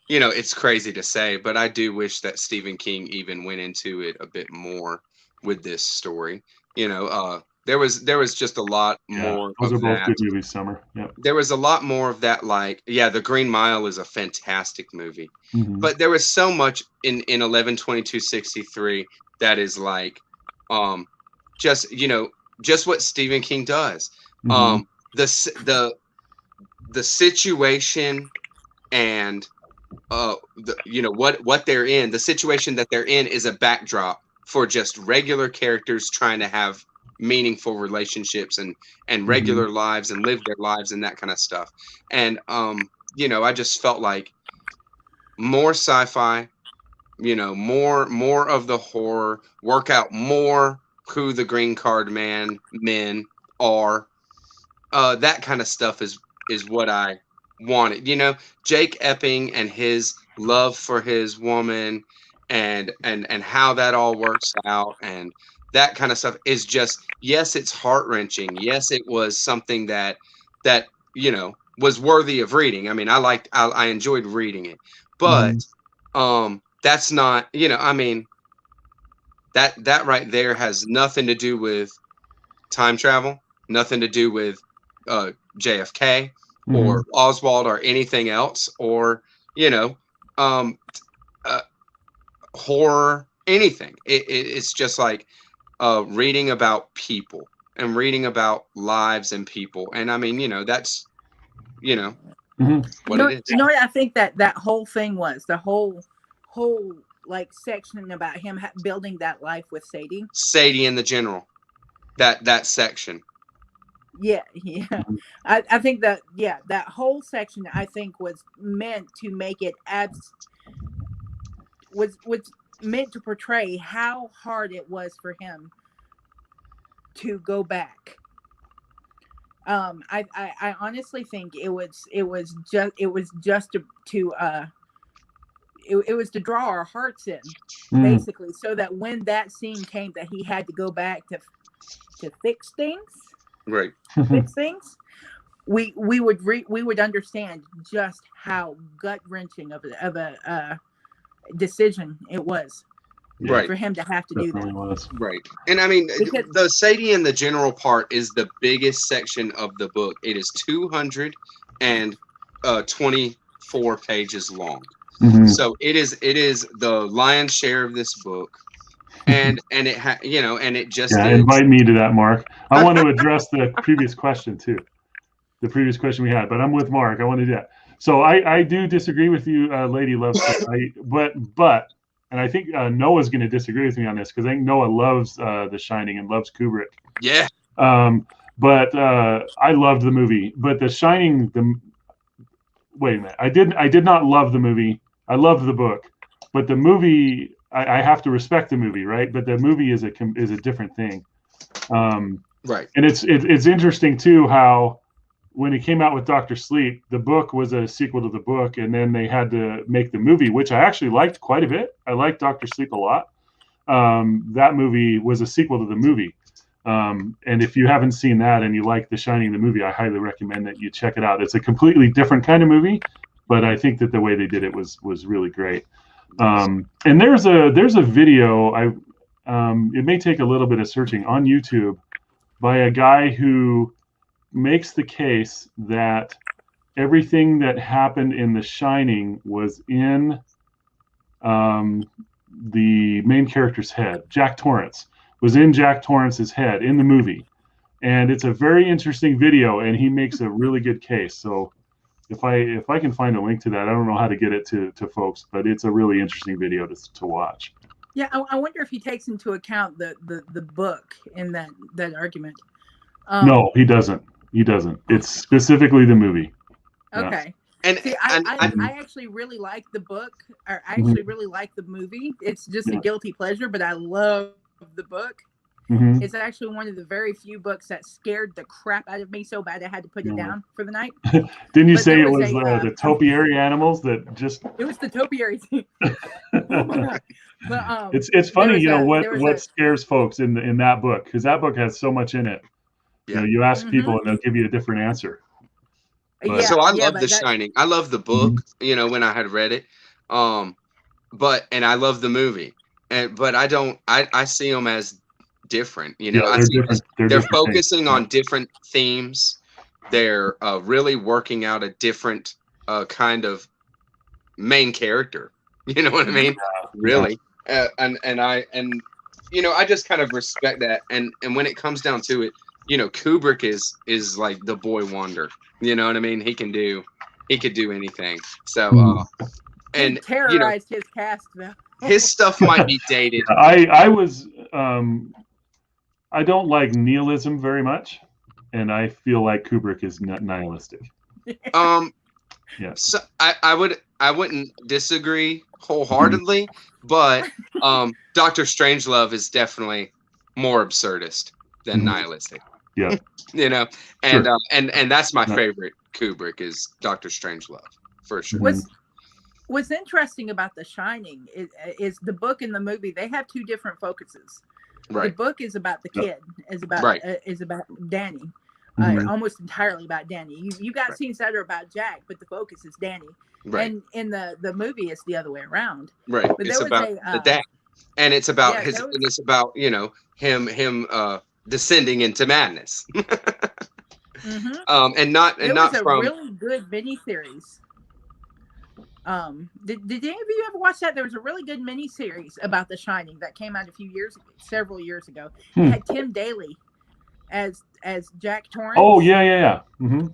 it's crazy to say, but I do wish that Stephen King even went into it a bit more with this story. There was just a lot good. more Those of are both that. good movies, Summer. Yep. There was a lot more of that, like, yeah, The Green Mile is a fantastic movie. Mhm. But there was so much in 11/22/63 that is like just what Stephen King does. Mhm. The situation and what they're in, the situation that they're in is a backdrop for just regular characters trying to have meaningful relationships and regular lives and live their lives and that kind of stuff. And I just felt like more sci-fi, more of the horror, work out more who the green card men are. That kind of stuff is what I wanted. Jake Epping and his love for his woman and how that all works out and that kind of stuff is just, yes, it's heart-wrenching. Yes, it was something that was worthy of reading. I mean, I enjoyed reading it. But that's not, that right there has nothing to do with time travel, nothing to do with JFK or Oswald or anything else, or horror, anything. It's just like reading about people and reading about lives and people. And I mean, that's what it is. You know what I think that whole thing was, the whole like section about him building that life with Sadie and the General, that section. Yeah. I think that whole section I think was meant to make it was meant to portray how hard it was for him to go back. I honestly think it was just to draw our hearts in, basically, so that when that scene came that he had to go back to fix things, right? Fix things, we would understand just how gut wrenching of a decision it was, right, for him to have to do that. Right. And I mean, because the Sadie and the General part is the biggest section of the book. It is 224 pages long. So it is the lion's share of this book. And it just invite me to that, Mark. I want to address the previous question too. The previous question we had, but I'm with Mark. I want to do that. So I do disagree with you, Lady Love. But and I think Noah's going to disagree with me on this because I think Noah loves The Shining and loves Kubrick. Yeah. But I loved the movie. But The Shining, wait a minute, I did not love the movie. I loved the book, but the movie, I have to respect the movie, right? But the movie is a different thing. Right. And it's interesting too how when it came out with Doctor Sleep, the book was a sequel to the book, and then they had to make the movie, which I actually liked quite a bit. I liked Doctor Sleep a lot. That movie was a sequel to the movie. And if you haven't seen that and you like The Shining, the movie, I highly recommend that you check it out. It's a completely different kind of movie, but I think that the way they did it was really great. And there's a video, it may take a little bit of searching on YouTube, by a guy who makes the case that everything that happened in The Shining was in the main character's head. Jack Torrance was in Jack Torrance's head in the movie. And it's a very interesting video, and he makes a really good case. So if I can find a link to that, I don't know how to get it to folks, but it's a really interesting video to watch. Yeah, I wonder if he takes into account the book in that argument. No, he doesn't. He doesn't. It's specifically the movie. Okay. Yeah. And see, I actually really like the book, or I actually really like the movie. It's just a guilty pleasure, but I love the book. Mm-hmm. It's actually one of the very few books that scared the crap out of me so bad I had to put it down for the night. Didn't you say it was the topiary animals that just? It was the topiary thing. But, it's funny, what scares folks in that book, because that book has so much in it. Yeah. You ask people and they'll give you a different answer. But, so I love The Shining. I love the book, when I had read it. And I love the movie. But I see them as different. I see they're focusing on different themes. They're really working out a different kind of main character. You know what I mean? Really. And I just kind of respect that. And when it comes down to it, Kubrick is like the boy wonder. You know what I mean? He could do anything. So and he terrorized his cast though. His stuff might be dated. I don't like nihilism very much, and I feel like Kubrick is nihilistic. Yeah. So I wouldn't disagree wholeheartedly, but Dr. Strangelove is definitely more absurdist than nihilistic. Yeah. And and that's my favorite Kubrick is Dr. Strangelove for sure. What's interesting about The Shining is the book and the movie, they have two different focuses. Right. The book is about the kid, is about Danny. Almost entirely about Danny. You got scenes that are about Jack, but the focus is Danny. Right. And in the movie, it's the other way around. Right. But it's about the dad, and it's about it's about him descending into madness. And not from a really good miniseries. Did any of you ever watch that? There was a really good miniseries about The Shining that came out several years ago. It had Tim Daly as Jack Torrance. Oh yeah. Mm-hmm.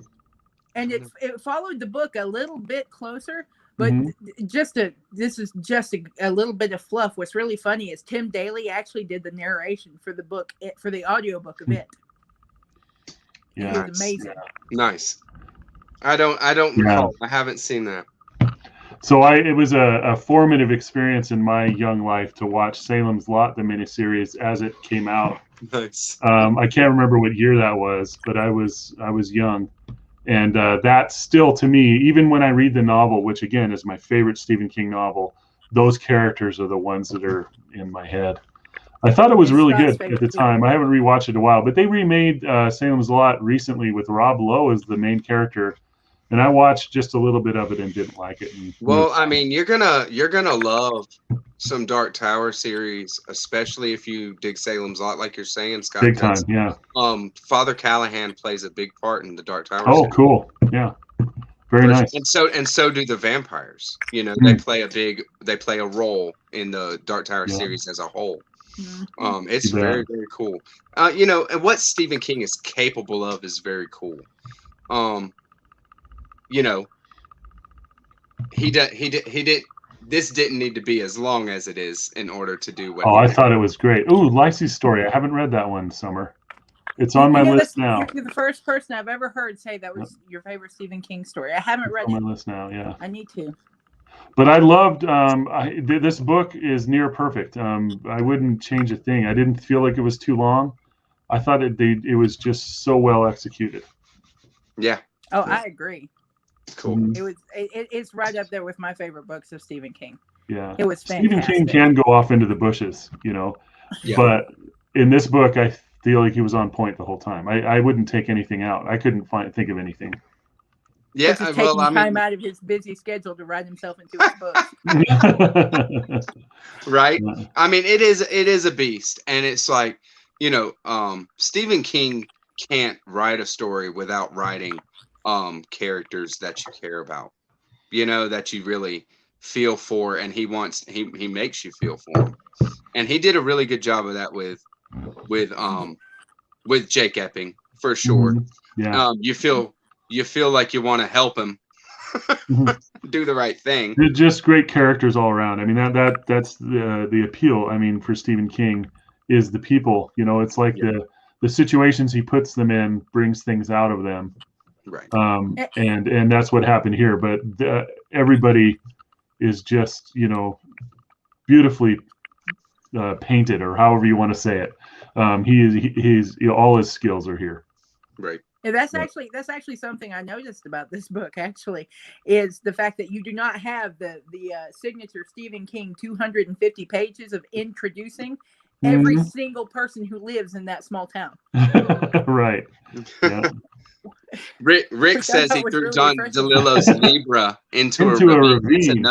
And it followed the book a little bit closer, but this is just a little bit of fluff. What's really funny is Tim Daly actually did the narration for the book, for the audiobook of it. Yeah, it was amazing. Nice. I don't recall. I haven't seen that. So it was a formative experience in my young life to watch Salem's Lot, the miniseries, as it came out. Nice. I can't remember what year that was, but I was young, and that still, to me, even when I read the novel, which again is my favorite Stephen King novel, those characters are the ones that are in my head. I thought it was really good at the time. I haven't rewatched it in a while, but they remade Salem's Lot recently with Rob Lowe as the main character. And I watched just a little bit of it and didn't like it. Well, I mean, you're gonna love some Dark Tower series, especially if you dig Salem's Lot, like you're saying, Scott. Big time, yeah. Father Callahan plays a big part in the Dark Tower. Oh, series. Cool, yeah, very nice. And so do the vampires. They play a role in the Dark Tower series as a whole. It's very, very cool. And what Stephen King is capable of is very cool. He did this didn't need to be as long as it is in order to do what. Oh, I thought it was great. Ooh, Lacey's Story. I haven't read that one, Summer. It's on my list now. You're the first person I've ever heard say that was your favorite Stephen King story. I haven't read it. On my list now, yeah. I need to. But I loved this book is near perfect. I wouldn't change a thing. I didn't feel like it was too long. I thought it was just so well executed. Yeah. Oh, I agree. Cool. Mhm. It's right up there with my favorite books of Stephen King. Yeah. It was fantastic. Stephen King can go off into the bushes, Yeah. but in this book, I feel like he was on point the whole time. I wouldn't take anything out. I couldn't think of anything. Yeah, Which is taking time out of his busy schedule to write himself into his books. Right. Yeah. I mean, it is a beast, and it's like, Stephen King can't write a story without writing characters that you care about, that you really feel for, and he makes you feel for him. And he did a really good job of that with Jake Epping, for sure. Yeah. You feel like you want to help him do the right thing. They're just great characters all around. I mean, that's the appeal. I mean, for Stephen King is the people. It's like the situations he puts them in brings things out of them. Right. And that's what happened here. But everybody is just beautifully painted, or however you want to say it. He's all his skills are here. Right. And that's actually something I noticed about this book. Actually, is the fact that you do not have the signature Stephen King 250 pages of introducing every single person who lives in that small town. Right. Yeah. Rick says he threw really John DeLillo's Libra into a ravine.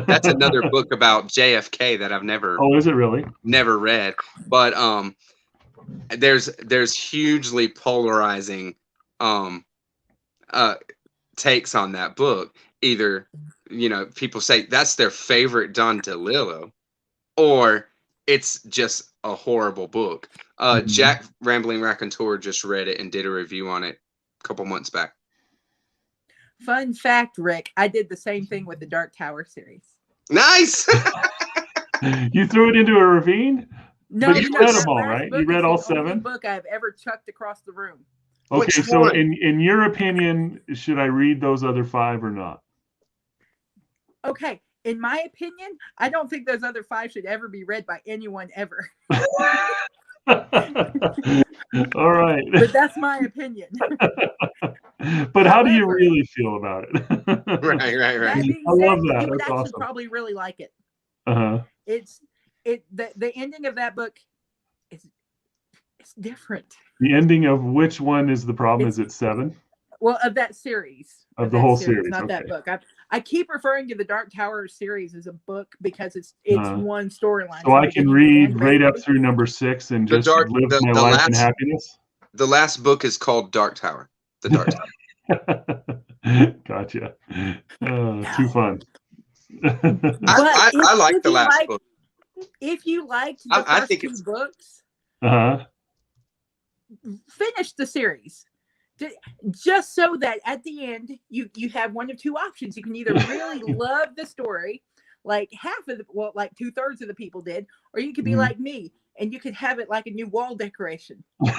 That's another book about JFK that I've never. Oh, is it really? Never read, but there's hugely polarizing takes on that book. Either people say that's their favorite Don DeLillo, or it's just a horrible book. Jack Rambling Raconteur just read it and did a review on it a couple months back. Fun fact, Rick, I did the same thing with the Dark Tower series. Nice. You threw it into a ravine? No, but you read them all, right? You read all 7? Only book I've ever chucked across the room. Okay, so in your opinion, should I read those other 5 or not? Okay, in my opinion, I don't think those other 5 should ever be read by anyone ever. All right. But that's my opinion. But how do you really feel about it? Right. I love that. You would actually probably really like it. The ending of that book is different. The ending of which one is the problem? Is it 7? Well, of that series. Of the whole series, not that book. I keep referring to the Dark Tower series as a book because it's one storyline. So I can read right up through number 6 and just live my life in happiness? The last book is called Dark Tower. The Dark Tower. Gotcha. Too fun. I like the last book. If you liked the first 2 books, finish the series. Just so that at the end you have one of 2 options. You can either really love the story, like like 2/3 of the people did, or you could be like me and you could have it like a new wall decoration. I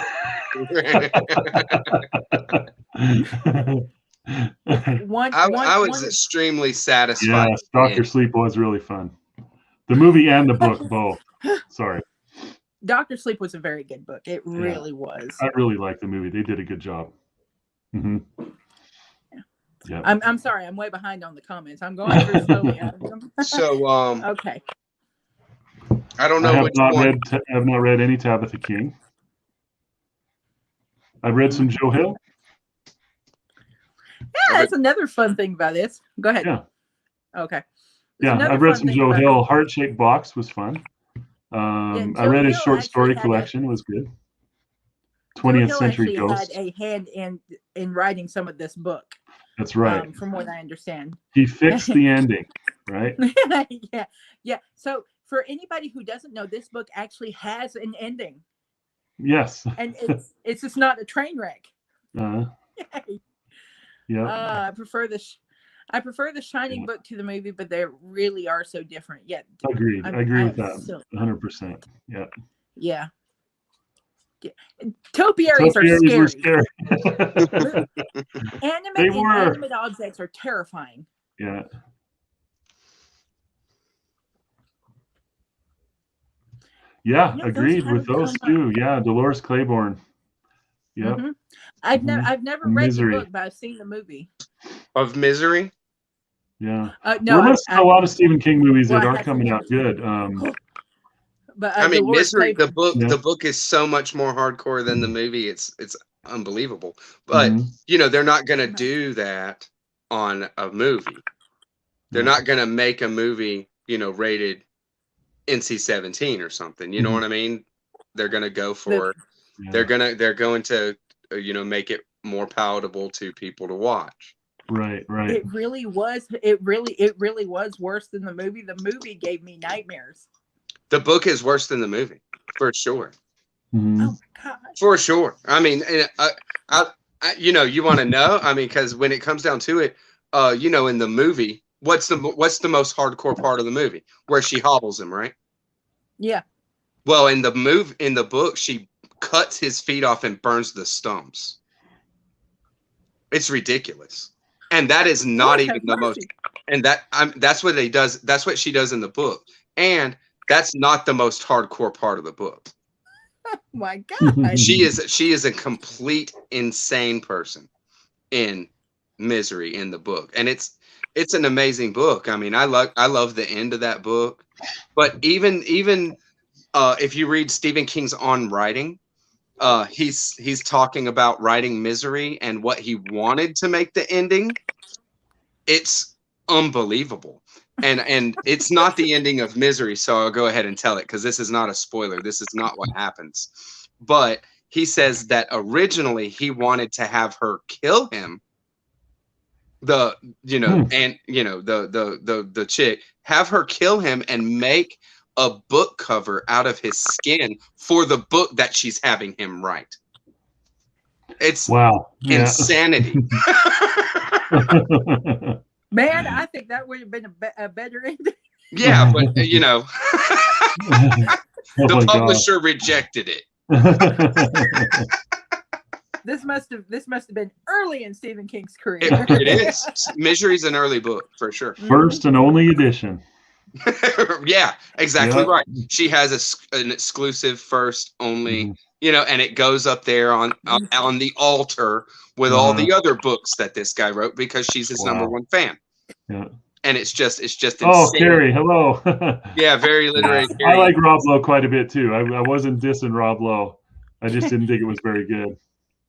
was extremely satisfied. Yes, Dr. Sleep was really fun. The movie and the book both. Sorry. Dr. Sleep was a very good book. It really was. I really like the movie. They did a good job. Yeah. I'm sorry. I'm way behind on the comments. I'm going through slowly. So okay. I don't know. I have not read any Tabitha King. I've read some Joe Hill. Yeah, that's another fun thing about this. Go ahead. Yeah. Okay. I've read some Joe Hill. Heart Shaped Box was fun. I read his short story collection. Was good. 20th Century Ghost. Had a hand in writing some of this book. That's right. From what I understand. He fixed the ending, right? Yeah. So for anybody who doesn't know, this book actually has an ending. Yes. And it's just not a train wreck. Yeah. I prefer this. I prefer the Shining book to the movie, but they really are so different. Yet, agreed. I agree with that. 100%. Yeah. Yeah. Topiaries are scary. Animate objects are terrifying. Yeah. Yeah, agreed with those two. Yeah, Dolores Claiborne. Yeah. Mm-hmm. I've never read the book, but I've seen the movie. Of Misery? Yeah. No, we're listing a lot of Stephen King movies that are coming out good. But I mean, Dolores Misery, Claiborne. the book is so much more hardcore than the movie. It's unbelievable. But you know, they're not gonna do that on a movie. They're not gonna make a movie, you know, rated NC-17 or something. You know what I mean? They're gonna go for they're going to you know, make it more palatable to people to watch. Right. It really was worse than the movie. The movie gave me nightmares. The book is worse than the movie, for sure. Oh my God. For sure. I mean, you know, you want to know? I mean, because when it comes down to it, you know, in the movie, what's the most hardcore part of the movie? Where she hobbles him, right? Yeah. Well, in the book, she cuts his feet off and burns the stumps. It's ridiculous, and that is not even the most. And that's what That's what she does in the book, and that's not the most hardcore part of the book. Oh my God. She is a complete insane person in Misery in the book, and it's an amazing book. I mean, I love the end of that book, but even if you read Stephen King's On Writing, he's talking about writing Misery and what he wanted to make the ending. It's unbelievable. And it's not the ending of Misery, so I'll go ahead and tell it because this is not a spoiler. This is not what happens. But he says that originally he wanted to have her kill him. The chick, have her kill him and make a book cover out of his skin for the book that she's having him write. It's insanity. Man, I think that would have been a better ending. Yeah, but you know, the publisher rejected it. This must have been early in Stephen King's career. It is. Misery's an early book for sure. First and only edition. Yeah, exactly right. She has an exclusive first only, you know, and it goes up there on the altar with all the other books that this guy wrote because she's his number one fan. Yeah. And it's just insane. Oh, Carrie, hello. Yeah, very literary. I like Rob Lowe quite a bit too. I wasn't dissing Rob Lowe. I just didn't think it was very good.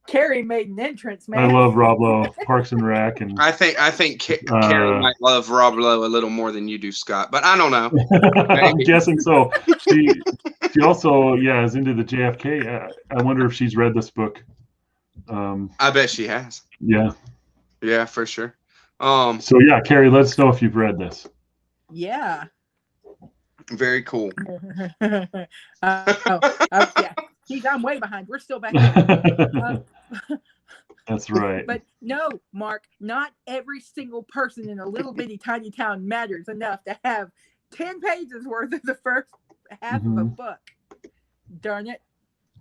Carrie made an entrance, man. I love Rob Lowe, Parks and Rec, and I think Carrie might love Rob Lowe a little more than you do, Scott. But I don't know. I'm guessing so. She also is into the JFK. I wonder if she's read this book. I bet she has. Yeah. Yeah, for sure. So Carrie, let us know if you've read this. Yeah. Very cool. Yeah. Geez, I'm way behind. We're still back there. That's right. But no, Mark, not every single person in a little bitty tiny town matters enough to have 10 pages worth of the first half of a book. Darn it.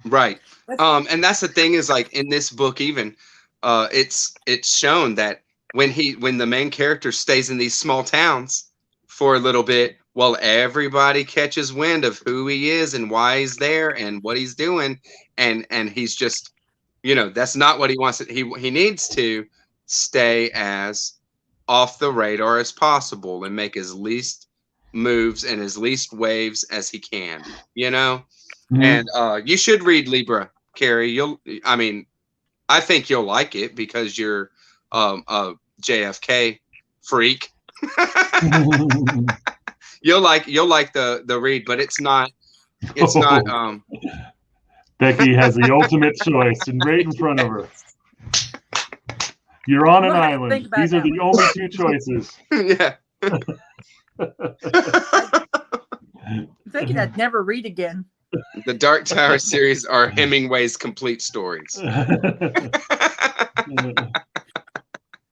Right. And that's the thing is, like, in this book even, it's shown that when the main character stays in these small towns for a little bit, well, everybody catches wind of who he is and why he's there and what he's doing, and he's just, you know, that's not what he wants. He needs to stay as off the radar as possible and make as least moves and as least waves as he can, you know. And you should read Libra, Carrie. I think you'll like it because you're a JFK freak. You'll like the read, but it's not. Becky has the ultimate choice and right in front of her. You're on an island. These are the only two choices. Yeah. I'm thinking I'd never read again. The Dark Tower series are Hemingway's complete stories.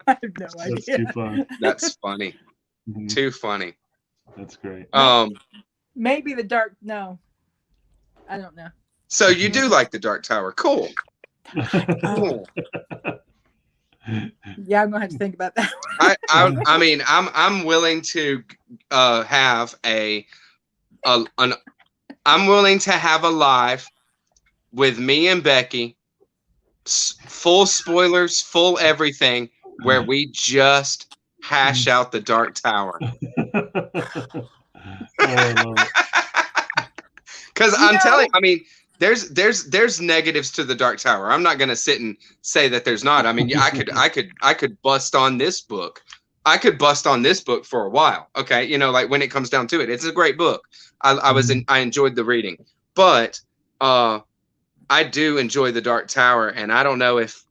I've have no That's idea. too fun. That's funny. Mhm. Too funny. That's great. Maybe the dark. No, I don't know. So you do like the Dark Tower? Cool. Cool. Yeah, I'm gonna have to think about that. I mean, I'm willing to have I'm willing to have a live with me and Becky, full spoilers, full everything, where we just hash out the Dark Tower. Because I'm telling, I mean, there's negatives to the Dark Tower. I'm not gonna sit and say that there's not. I mean, I could bust on this book. I could bust on this book for a while. Okay, you know, like when it comes down to it, it's a great book. I enjoyed the reading, but I do enjoy the Dark Tower, and I don't know if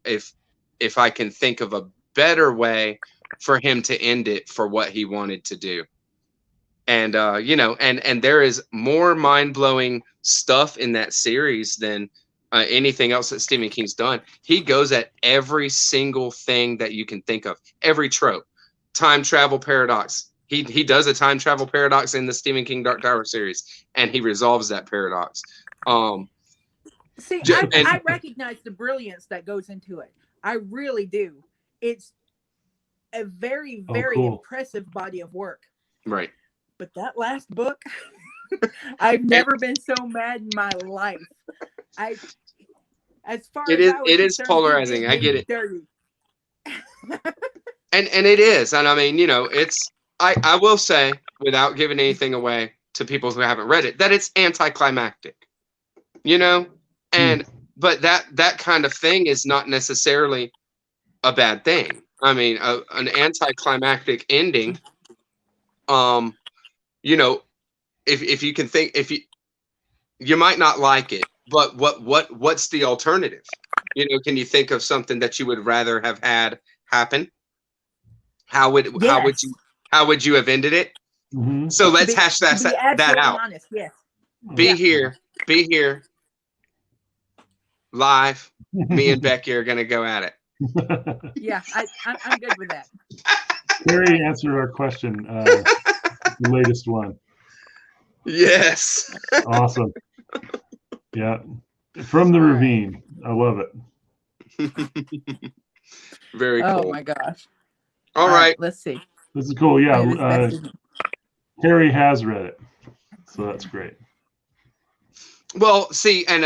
I can think of a better way for him to end it for what he wanted to do. And you know, and there is more mind-blowing stuff in that series than anything else that Stephen King's done. He goes at every single thing that you can think of, every trope. Time travel paradox. He does a time travel paradox in the Stephen King Dark Tower series, and he resolves that paradox. See, I recognize the brilliance that goes into it. I really do. It's a very, very impressive body of work. Right. But that last book, I've never been so mad in my life. As far it as is, it is polarizing. I get it. Dirty. And it is, and I mean, you know, it's. I will say, without giving anything away to people who haven't read it, that it's anticlimactic. You know, and but that kind of thing is not necessarily a bad thing. I mean, an anticlimactic ending. You know, if you can think, if you might not like it, but what's the alternative? You know, can you think of something that you would rather have had happen? How would you have ended it? Mm-hmm. So let's hash that out. Honest, yes. Be here live. Me and Becky are gonna go at it. Yeah, I'm good with that. Carrie answered our question. The latest one. Yes. Awesome. Yeah. From the ravine. I love it. Very cool. Oh my gosh. All right. Let's see. This is cool. Yeah. Carrie has read it. So that's great. Well, see, and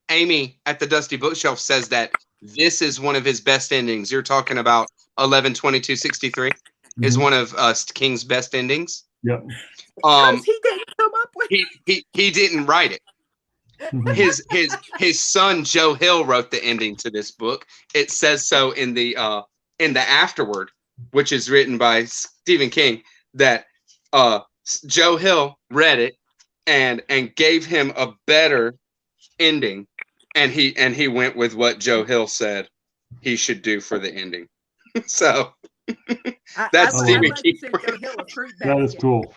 Amy at the Dusty Bookshelf says that this is one of his best endings. You're talking about 11/22/63 is one of King's best endings. Yep. He didn't come up with he didn't write it. His son Joe Hill wrote the ending to this book. It says so in the afterword, which is written by Stephen King, that Joe Hill read it and gave him a better ending, and he went with what Joe Hill said he should do for the ending. So that's Stephen King. That is cool.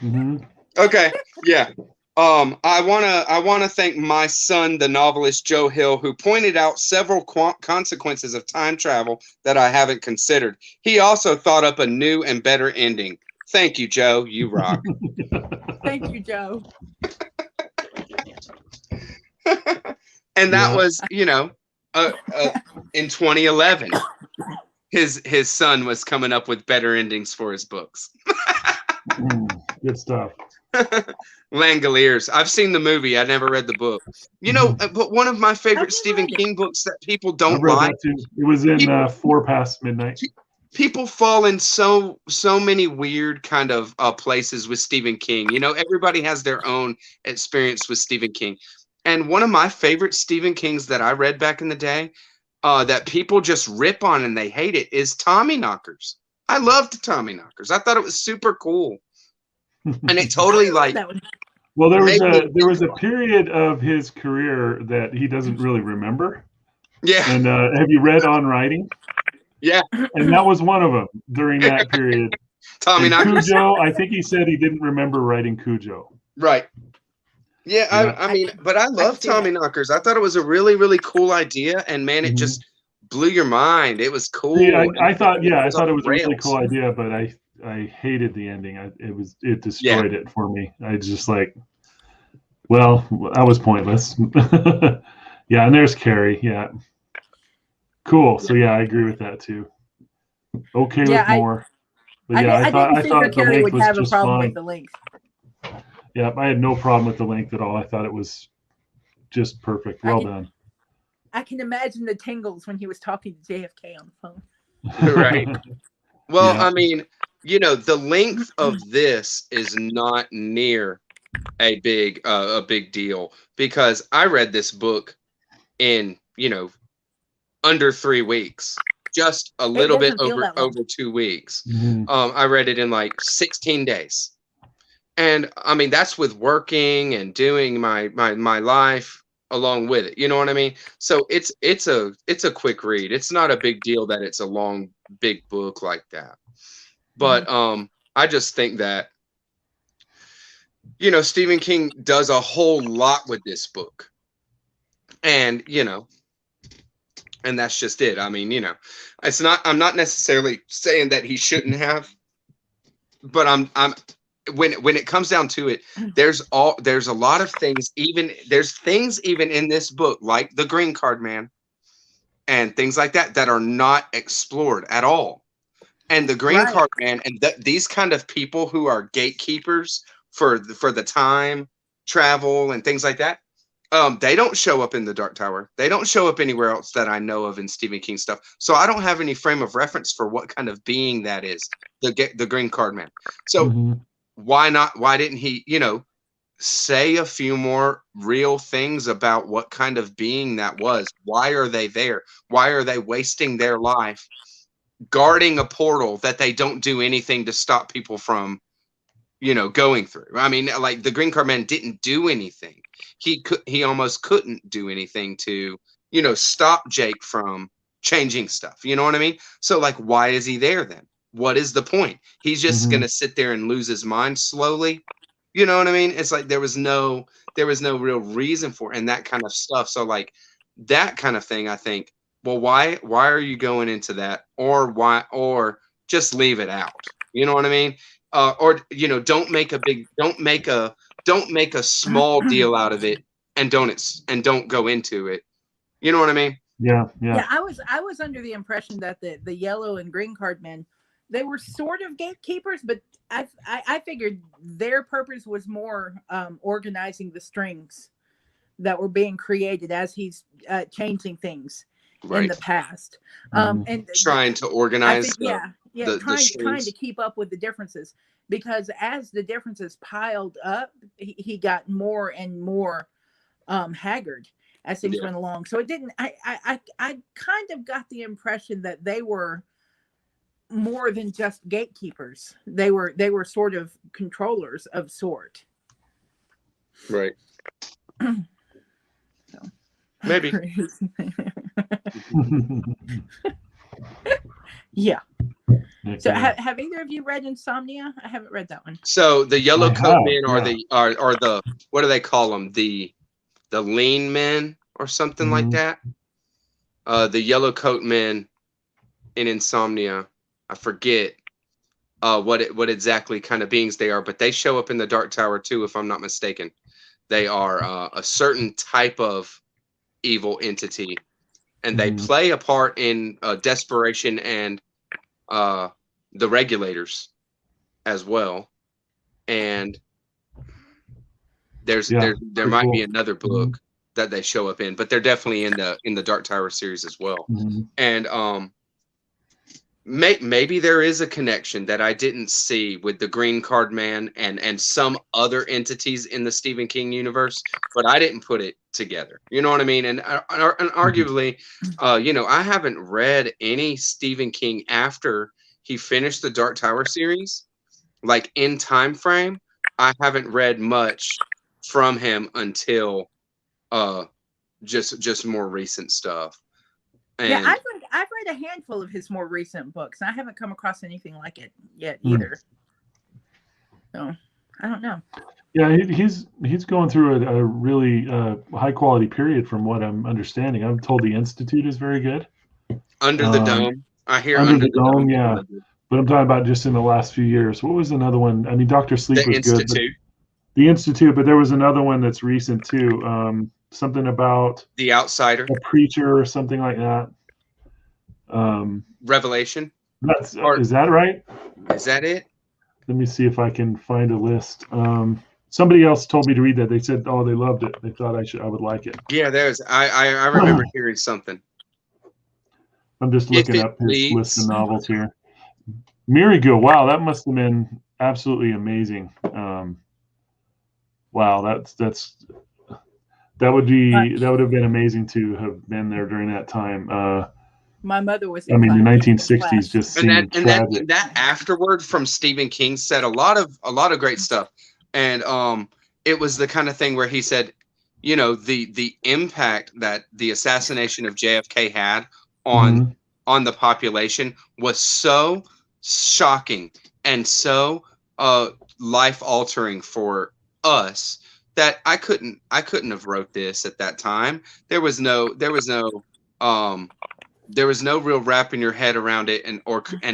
Mm-hmm. Okay, yeah. I wanna thank my son, the novelist Joe Hill, who pointed out several consequences of time travel that I haven't considered. He also thought up a new and better ending. Thank you, Joe. You rock. Thank you, Joe. And that was, you know, in 2011, his son was coming up with better endings for his books. Good stuff. Langoliers. I've seen the movie. I never read the book. You know, but one of my favorite Stephen King books that people don't like. It was in 4 Past Midnight. People fall in so many weird kind of places with Stephen King. You know, everybody has their own experience with Stephen King. And one of my favorite Stephen Kings that I read back in the day, that people just rip on and they hate it, is Tommyknockers. I loved Tommyknockers. I thought it was super cool. And it totally well, there was a period of his career that he doesn't really remember. Yeah. And have you read On Writing? Yeah. And that was one of them during that period. Tommyknockers. Cujo, I think he said he didn't remember writing Cujo. Right. Yeah, I mean, but I love Tommyknockers. I thought it was a really, really cool idea, and man, it just blew your mind. It was cool. Yeah, I thought it was on a really rails. cool idea, but I hated the ending. It destroyed it for me. I just like, well, that was pointless. Yeah, and there's Carrie. Yeah, cool. So yeah, I agree with that too. Okay Yeah, with more, but yeah, I didn't I figure thought the Carrie length would was have a just problem with fine. the length. Yeah, I had no problem with the length at all. I thought it was just perfect. Well done. I can imagine the tingles when he was talking to JFK on the phone. Right. Well, Yeah. I mean, the length of this is not near a big deal, because I read this book in, under 3 weeks, just a little bit doesn't feel that long. over 2 weeks. Mhm. I read it in like 16 days. And I mean, that's with working and doing my life along with it. You know what I mean? So it's a quick read. It's not a big deal that it's a long, big book like that. But I just think that, Stephen King does a whole lot with this book. And, and that's just it. I mean, I'm not necessarily saying that he shouldn't have, but I'm when it comes down to it, there's a lot of things, there's things even in this book, like the green card man and things like that, that are not explored at all. And the green card man and these kind of people who are gatekeepers for the time travel and things like that, they don't show up in the Dark Tower. They don't show up anywhere else that I know of in Stephen King stuff. So I don't have any frame of reference for what kind of being that is, the green card man. So why not? Why didn't he, say a few more real things about what kind of being that was? Why are they there? Why are they wasting their life guarding a portal that they don't do anything to stop people from, going through? I mean, like, the green card man didn't do anything. He almost couldn't do anything to, stop Jake from changing stuff. You know what I mean? So, like, why is he there then? What is the point? He's just gonna sit there and lose his mind slowly. You know what I mean? It's like there was no real reason for it, and that kind of stuff. So, like, that kind of thing, I think, well, why are you going into that? Or just leave it out. You know what I mean? Or don't make a small deal out of it, and don't go into it. You know what I mean? Yeah. I was under the impression that the yellow and green card men, they were sort of gatekeepers, but I figured their purpose was more organizing the strings that were being created as he's changing things in the past, and trying to organize. Trying to keep up with the differences, because as the differences piled up, he got more and more haggard as things went along. So it didn't. I kind of got the impression that they were more than just gatekeepers. They were sort of controllers of sort. Right. So. Maybe. Yeah. Okay. So have either of you read Insomnia? I haven't read that one. So the yellow coat men are the what do they call them? The lean men or something like that. The yellow coat men in Insomnia, I forget what exactly kind of beings they are, but they show up in the Dark Tower too, if I'm not mistaken. They are a certain type of evil entity, and they play a part in Desperation and the Regulators as well. And there might be another book that they show up in, but they're definitely in the Dark Tower series as well. And maybe there is a connection that I didn't see with the green card man and some other entities in the Stephen King universe, but I didn't put it together. You know what I mean? And arguably, I haven't read any Stephen King after he finished the Dark Tower series, like in time frame. I haven't read much from him until just more recent stuff. And yeah, I've read a handful of his more recent books. I haven't come across anything like it yet either. So I don't know. Yeah, he's going through a really high quality period, from what I'm understanding. I'm told the Institute is very good. Under the Dome. I hear Under the Dome. Dome, yeah. But I'm talking about just in the last few years. What was another one? I mean, Dr. Sleep was good. The Institute, but there was another one that's recent too. Something about The Outsider, a preacher or something like that. Revelation. Is that right? Is that it? Let me see if I can find a list. Somebody else told me to read that. They said, "Oh, they loved it. They thought I would like it." Yeah, there's. I remember hearing something. I'm just looking up his list of novels here. Mirigo, wow, that must have been absolutely amazing. Wow, that would have been amazing to have been there during that time. My mother was. The 1960s just seemed tragic. And that afterword from Stephen King said a lot of great stuff, and it was the kind of thing where he said, you know, the impact that the assassination of JFK had on the population was so shocking and so life altering for us that I couldn't have wrote this at that time. There was no real wrapping your head around it, and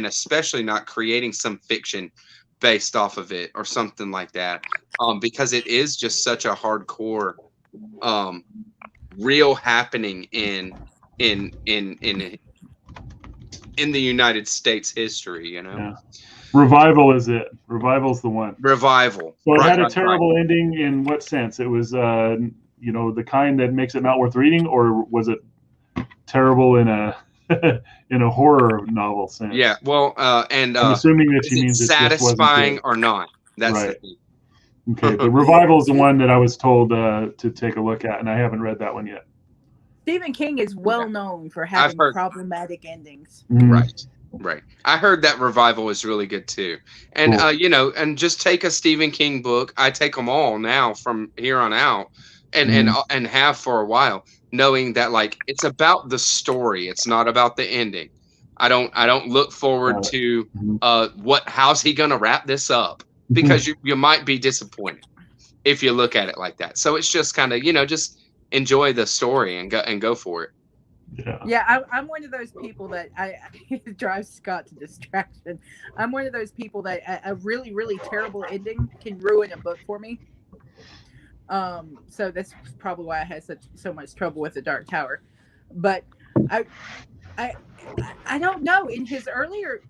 especially not creating some fiction based off of it or something like that, because it is just such a hardcore real happening in the United States history, you know. Yeah. Revival is it. Revival's the one. Revival. So it had a terrible ending in what sense? It was the kind that makes it not worth reading, or was it terrible in a in a horror novel sense? Yeah, well, and I'm assuming that she means satisfying or not. That's right. The thing. Okay, the Revival is the one that I was told to take a look at, and I haven't read that one yet. Stephen King is well known for having problematic endings. Right. I heard that Revival is really good too. And cool. And just take a Stephen King book. I take them all now from here on out, and have for a while, knowing that like it's about the story. It's not about the ending. I don't look forward to how's he gonna wrap this up, because you might be disappointed if you look at it like that. So it's just kind of just enjoy the story and go for it. Yeah, I'm one of those people that it drives Scott to distraction. I'm one of those people that a really, really terrible ending can ruin a book for me. So that's probably why I had so much trouble with The Dark Tower. But I don't know. In his earlier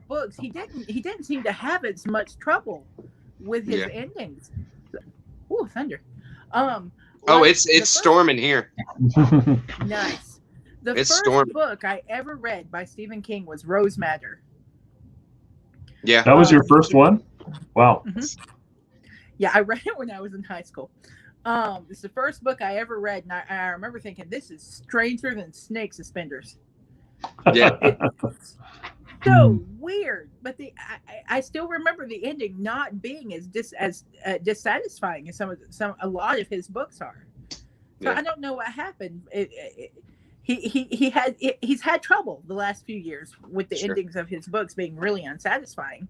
books, he didn't seem to have as much with his endings. Ooh, thunder. It's storming here. Nice. The first book I ever read by Stephen King was Rose Madder. Yeah. That was your first one? Wow. Mm-hmm. Yeah, I read it when I was in high school. It's the first book I ever read, and I remember thinking, this is stranger than snake suspenders. Yeah. It's so weird, but I still remember the ending not being as dissatisfying as a lot of his books are. So I don't know what happened. He's had trouble the last few years with the endings of his books being really unsatisfying.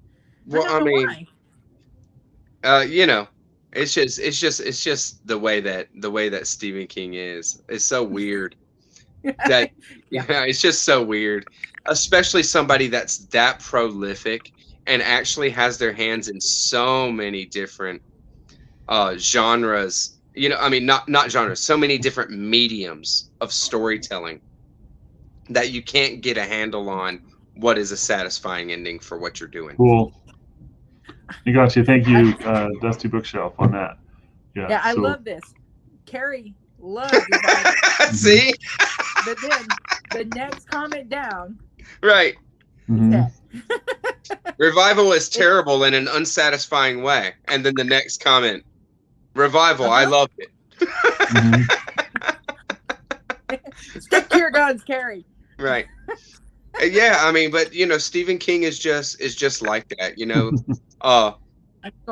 Well, I mean, why. It's just the way that Stephen King is. It's so weird. That it's just so weird. Especially somebody that's that prolific and actually has their hands in so many different genres. Not genres, so many different mediums of storytelling that you can't get a handle on what is a satisfying ending for what you're doing. Cool. You got you. Thank you, Dusty Bookshelf, on that. Yeah, I love this. Carrie loves it. See? But then the next comment down. Right. Mm-hmm. Revival is terrible in an unsatisfying way. And then the next comment, Revival, I loved it. Mm-hmm. Stick to your guns, Carrie. Right. Yeah, I mean, but Stephen King is just like that.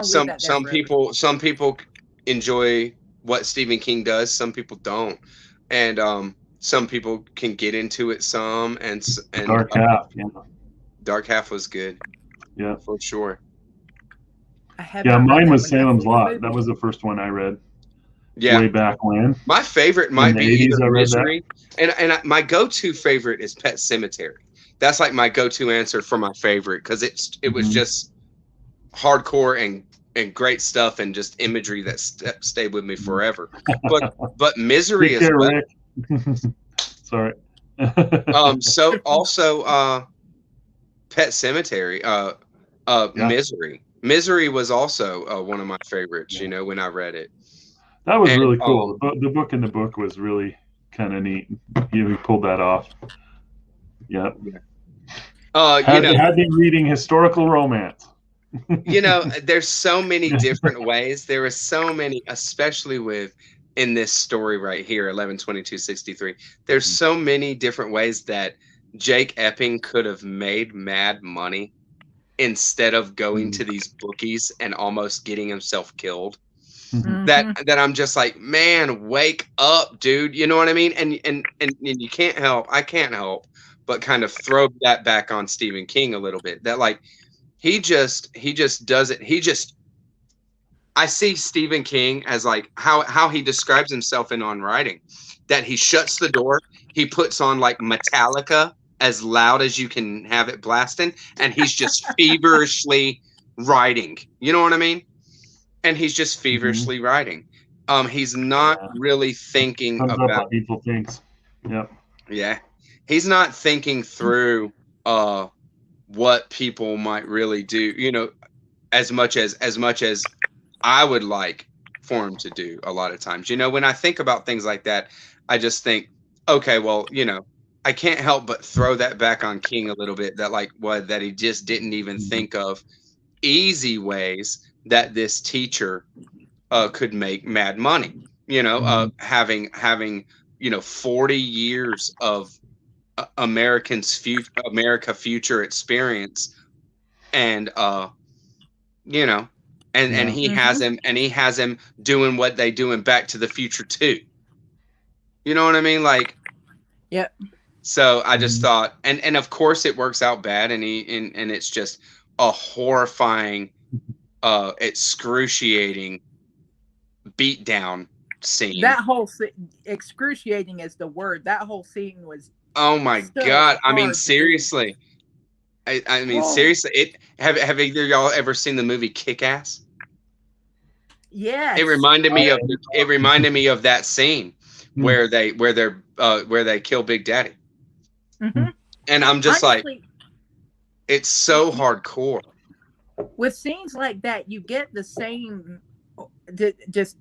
Some people enjoy what Stephen King does. Some people don't, and some people can get into it. And Dark Half. Yeah. Dark Half was good. Yeah, for sure. Mine was Salem's Lot. That was the first one I read. Yeah. way back when. My favorite In might the be 80s, either I read that. Misery, my go-to favorite is Pet Cemetery. That's like my go-to answer for my favorite because it was Mhm. just hardcore and great stuff and just imagery that stayed with me forever. But Misery Take as care, well. Rick. Sorry. So also Pet Cemetery, Yeah. Misery. Misery was also one of my favorites, Yeah. you know, when I read it. That was And really cool. The book in the book was really kind of neat. He pulled that off. Yeah. you Had know, me reading historical romance. there's so many different ways. There are so many, especially with in this story right here, 11/22/63. There's so many different ways that Jake Epping could have made mad money instead of going to these bookies and almost getting himself killed. That I'm just like, man, wake up, dude. You know what I mean? And you can't help, I can't help but kind of throw that back on Stephen King a little bit. That like he just does it. I see Stephen King as like how he describes himself in On Writing, that he shuts the door, he puts on like Metallica as loud as you can have it blasting, and he's just feverishly writing. You know what I mean? And he's just feverishly writing. He's not really thinking Sums up about, what people thinks. Yep. yeah, he's not thinking through what people might really do, as much as I would like for him to do a lot of times. When I think about things like that, I just think, okay, well, I can't help but throw that back on King a little bit, that like what that he just didn't even think of easy ways that this teacher could make mad money. Having 40 years of America future experience, and and he has him doing what they do in Back to the Future too. You know what I mean? Like, Yep. so I just thought, and of course it works out bad, and it's just a horrifying, excruciating beatdown scene. That whole excruciating is the word. That whole scene was. Oh my so God! I mean, hard to seriously. I mean, seriously. Have either y'all ever seen the movie Kick-Ass? Yes. It reminded me of that scene where they kill Big Daddy. And I'm just honestly, like, it's so hardcore. With scenes like that, you get the same, just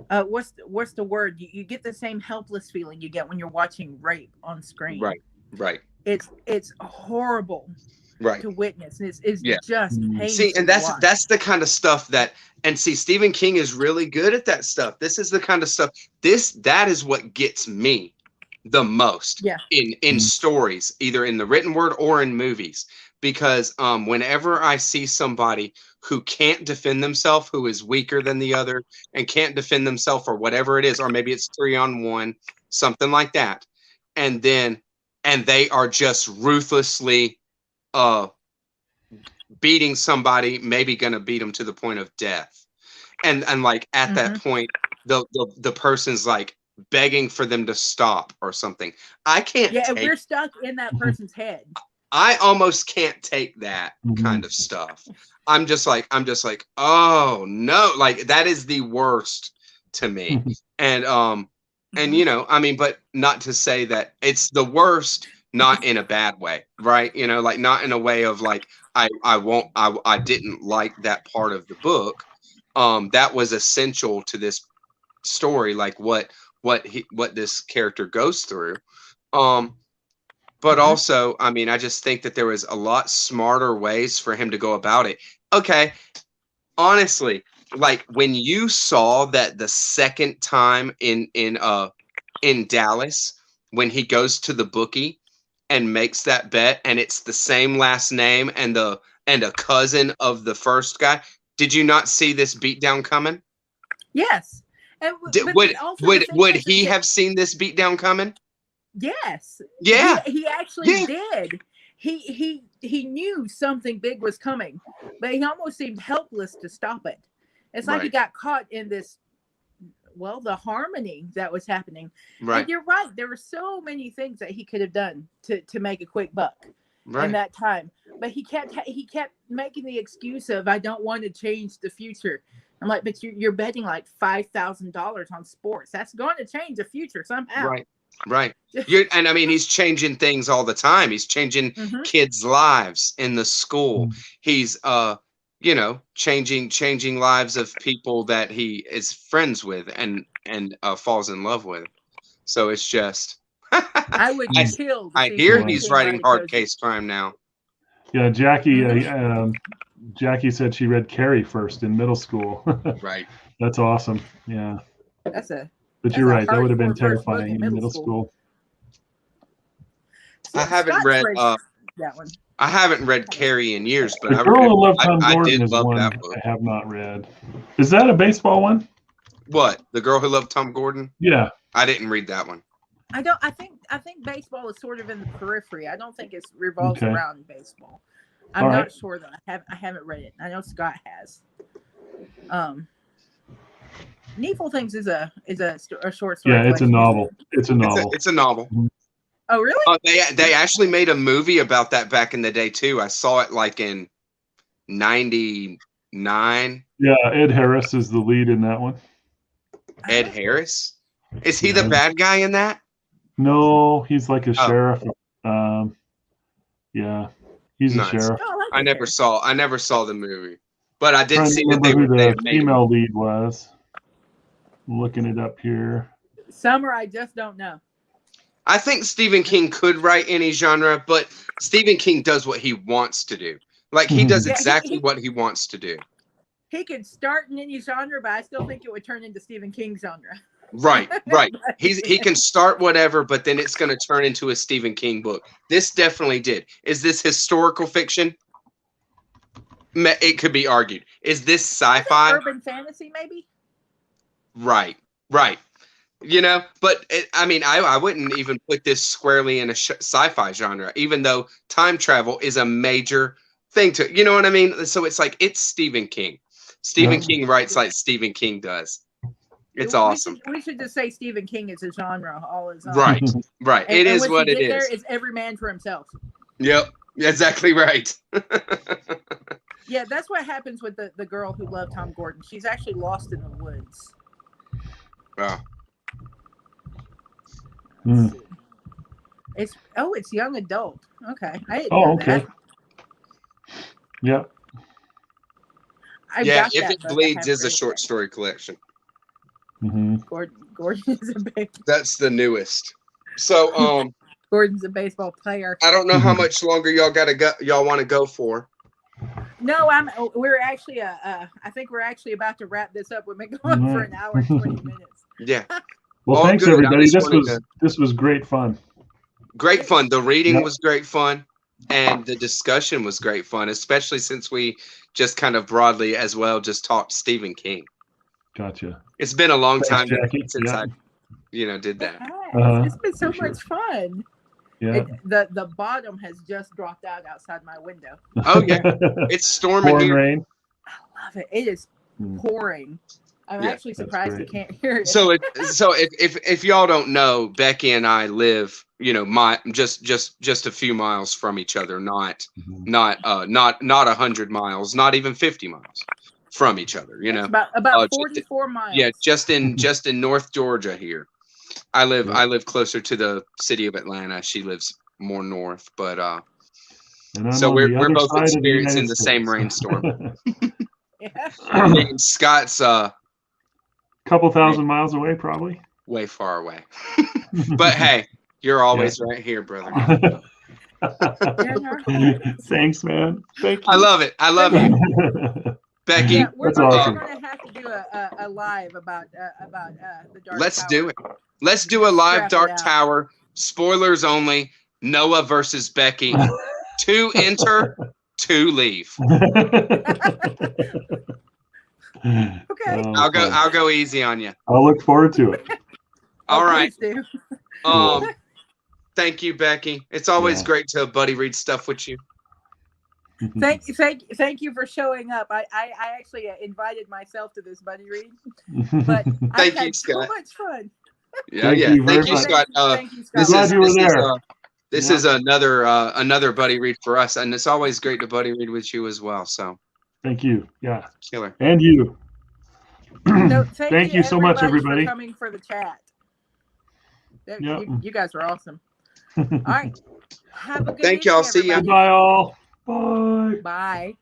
what's the word? You get the same helpless feeling you get when you're watching rape on screen. Right. It's horrible. Right. To witness. It's just painful. See, and that's the kind of stuff that, and see, Stephen King is really good at that stuff. This is the kind of stuff, that is what gets me the most in stories, either in the written word or in movies. Because whenever I see somebody who can't defend themselves, who is weaker than the other and can't defend themselves, or whatever it is, or maybe it's 3-on-1, something like that, and they are just ruthlessly beating somebody, maybe gonna beat them to the point of death, and like at that point the person's like begging for them to stop or something. I can't. Yeah, we're stuck in that person's head. I almost can't take that kind of stuff. I'm just like, oh no, like that is the worst to me. And I mean, but not to say that it's the worst, not in a bad way, right? Like not in a way of like I didn't like that part of the book. That was essential to this story, like what this character goes through. But also, I mean, I just think that there was a lot smarter ways for him to go about it. Okay, honestly, like when you saw that the second time in Dallas, when he goes to the bookie and makes that bet, and it's the same last name and a cousin of the first guy, did you not see this beatdown coming? Yes. And would he have seen this beatdown coming? Yes. Yeah. He actually did. He knew something big was coming, but he almost seemed helpless to stop it. It's like he got caught in this well, the harmony that was happening. Right. And you're right. There were so many things that he could have done to make a quick buck Right. in that time. But he kept making the excuse of, I don't want to change the future. I'm like, but you're betting like $5,000 on sports. That's going to change the future somehow. Right. Right. And I mean, he's changing things all the time. He's changing Mhm. kids' lives in the school. He's you know, changing lives of people that he is friends with and falls in love with. So it's just I would kill to I see hear Stephen he's King writing write a hard cozy. case crime now. Yeah, Jackie. Mhm. Jackie said she read Carrie first in middle school. Right. That's awesome. Yeah, That's a but you're right. That would have been hardcore first book terrifying in in middle school. I haven't Scott's read that one. I haven't read Carrie in years, but The I Girl remember Who Loved Tom I Gordon did is love one that book. I have not read. Is that a baseball one? What? The Girl Who Loved Tom Gordon? Yeah. I didn't read that one. I think baseball is sort of in the periphery. I don't think it revolves Okay. around baseball. I'm All not right. sure though. I haven't read it. I know Scott has. Needful Things is a short story. Yeah, it's a collection, isn't novel. it? It's a novel. It's a novel. Oh, really? They actually made a movie about that back in the day too. I saw it like in '99. Yeah, Ed Harris is the lead in that one. Ed Harris? Is he Yeah. the bad guy in that? No, he's like a Oh. sheriff. Yeah, he's a Nice. sheriff. Oh, I like I it never there. saw the movie, but I did Trying to see that remember who they the made female lead was. I'm looking it up here. Summer, I just don't know. I think Stephen King could write any genre, but Stephen King does what he wants to do. Like he does Yeah, exactly what he wants to do. He could start in any genre, but I still think it would turn into Stephen King genre. Right. He can start whatever, but then it's going to turn into a Stephen King book. This definitely did. Is this historical fiction? It could be argued. Is this sci-fi? Urban fantasy, maybe? Right. You know, but I mean, I wouldn't even put this squarely in a sci-fi genre, even though time travel is a major thing to, you know what I mean? So it's like, it's Stephen King. Stephen King writes like Stephen King does. It's awesome. We should just say Stephen King is a genre all his own. Right. It is once what you it get is. There, it's every man for himself. Yep. Exactly right. Yeah, that's what happens with the girl who loved Tom Gordon. She's actually lost in the woods. Wow. It's young adult. Okay. I didn't Oh, know okay. that. Yep. Yeah, If It Bleeds is a short story collection. Gordon is a big. That's the newest. So Gordon's a baseball player. I don't know how much longer y'all want to go for. No, we're actually I think we're actually about to wrap this up. We've been going for an hour and 20 minutes. Yeah. Well, All thanks good. everybody. This was great fun. Great fun. The reading was great fun, and the discussion was great fun, especially since we just kind of broadly as well just talked Stephen King. Gotcha. It's been a long time since I did that. It's been so much fun. Yeah. The bottom has just dropped out outside my window. Oh yeah, it's storming here. Rain. I love it. It is pouring. I'm actually surprised you can't hear it. So if y'all don't know, Becky and I live, you know, just a few miles from each other, not 100 miles, not even 50 miles from each other. You know, about 44 miles. Yeah, just in North Georgia here. I live closer to the city of Atlanta. She lives more north, but so we're both experiencing the same rainstorm. Yeah. Scott's couple thousand miles away, probably. Way far away. But hey, you're always right here, brother. Thanks, man. Thank you. I love it. I love you. Becky, Yeah, we're awesome. going to have to do a live about the Dark Let's Tower. do it. Let's do a live Scrap it Dark out. Tower. Spoilers only. Noah versus Becky. 2 enter, 2 leave. Okay. I'll go easy on you. I'll look forward to it. All right. Please do. Thank you, Becky. It's always great to buddy read stuff with you. Thank you for showing up. I actually invited myself to this buddy read, but I Thank you, had so Scott. much fun. Yeah, Thank yeah. you very Thank you, much. Scott. Thank you, Scott. This Glad is you were this is there. this Yeah. is another buddy read for us, and it's always great to buddy read with you as well. So Thank you. Yeah. killer. And you. So Thank you so much, everybody. for coming for the chat. Yep. You guys are awesome. All right. Have a good Thank y'all. evening, See ya. everybody. Goodbye, all. Bye. Bye.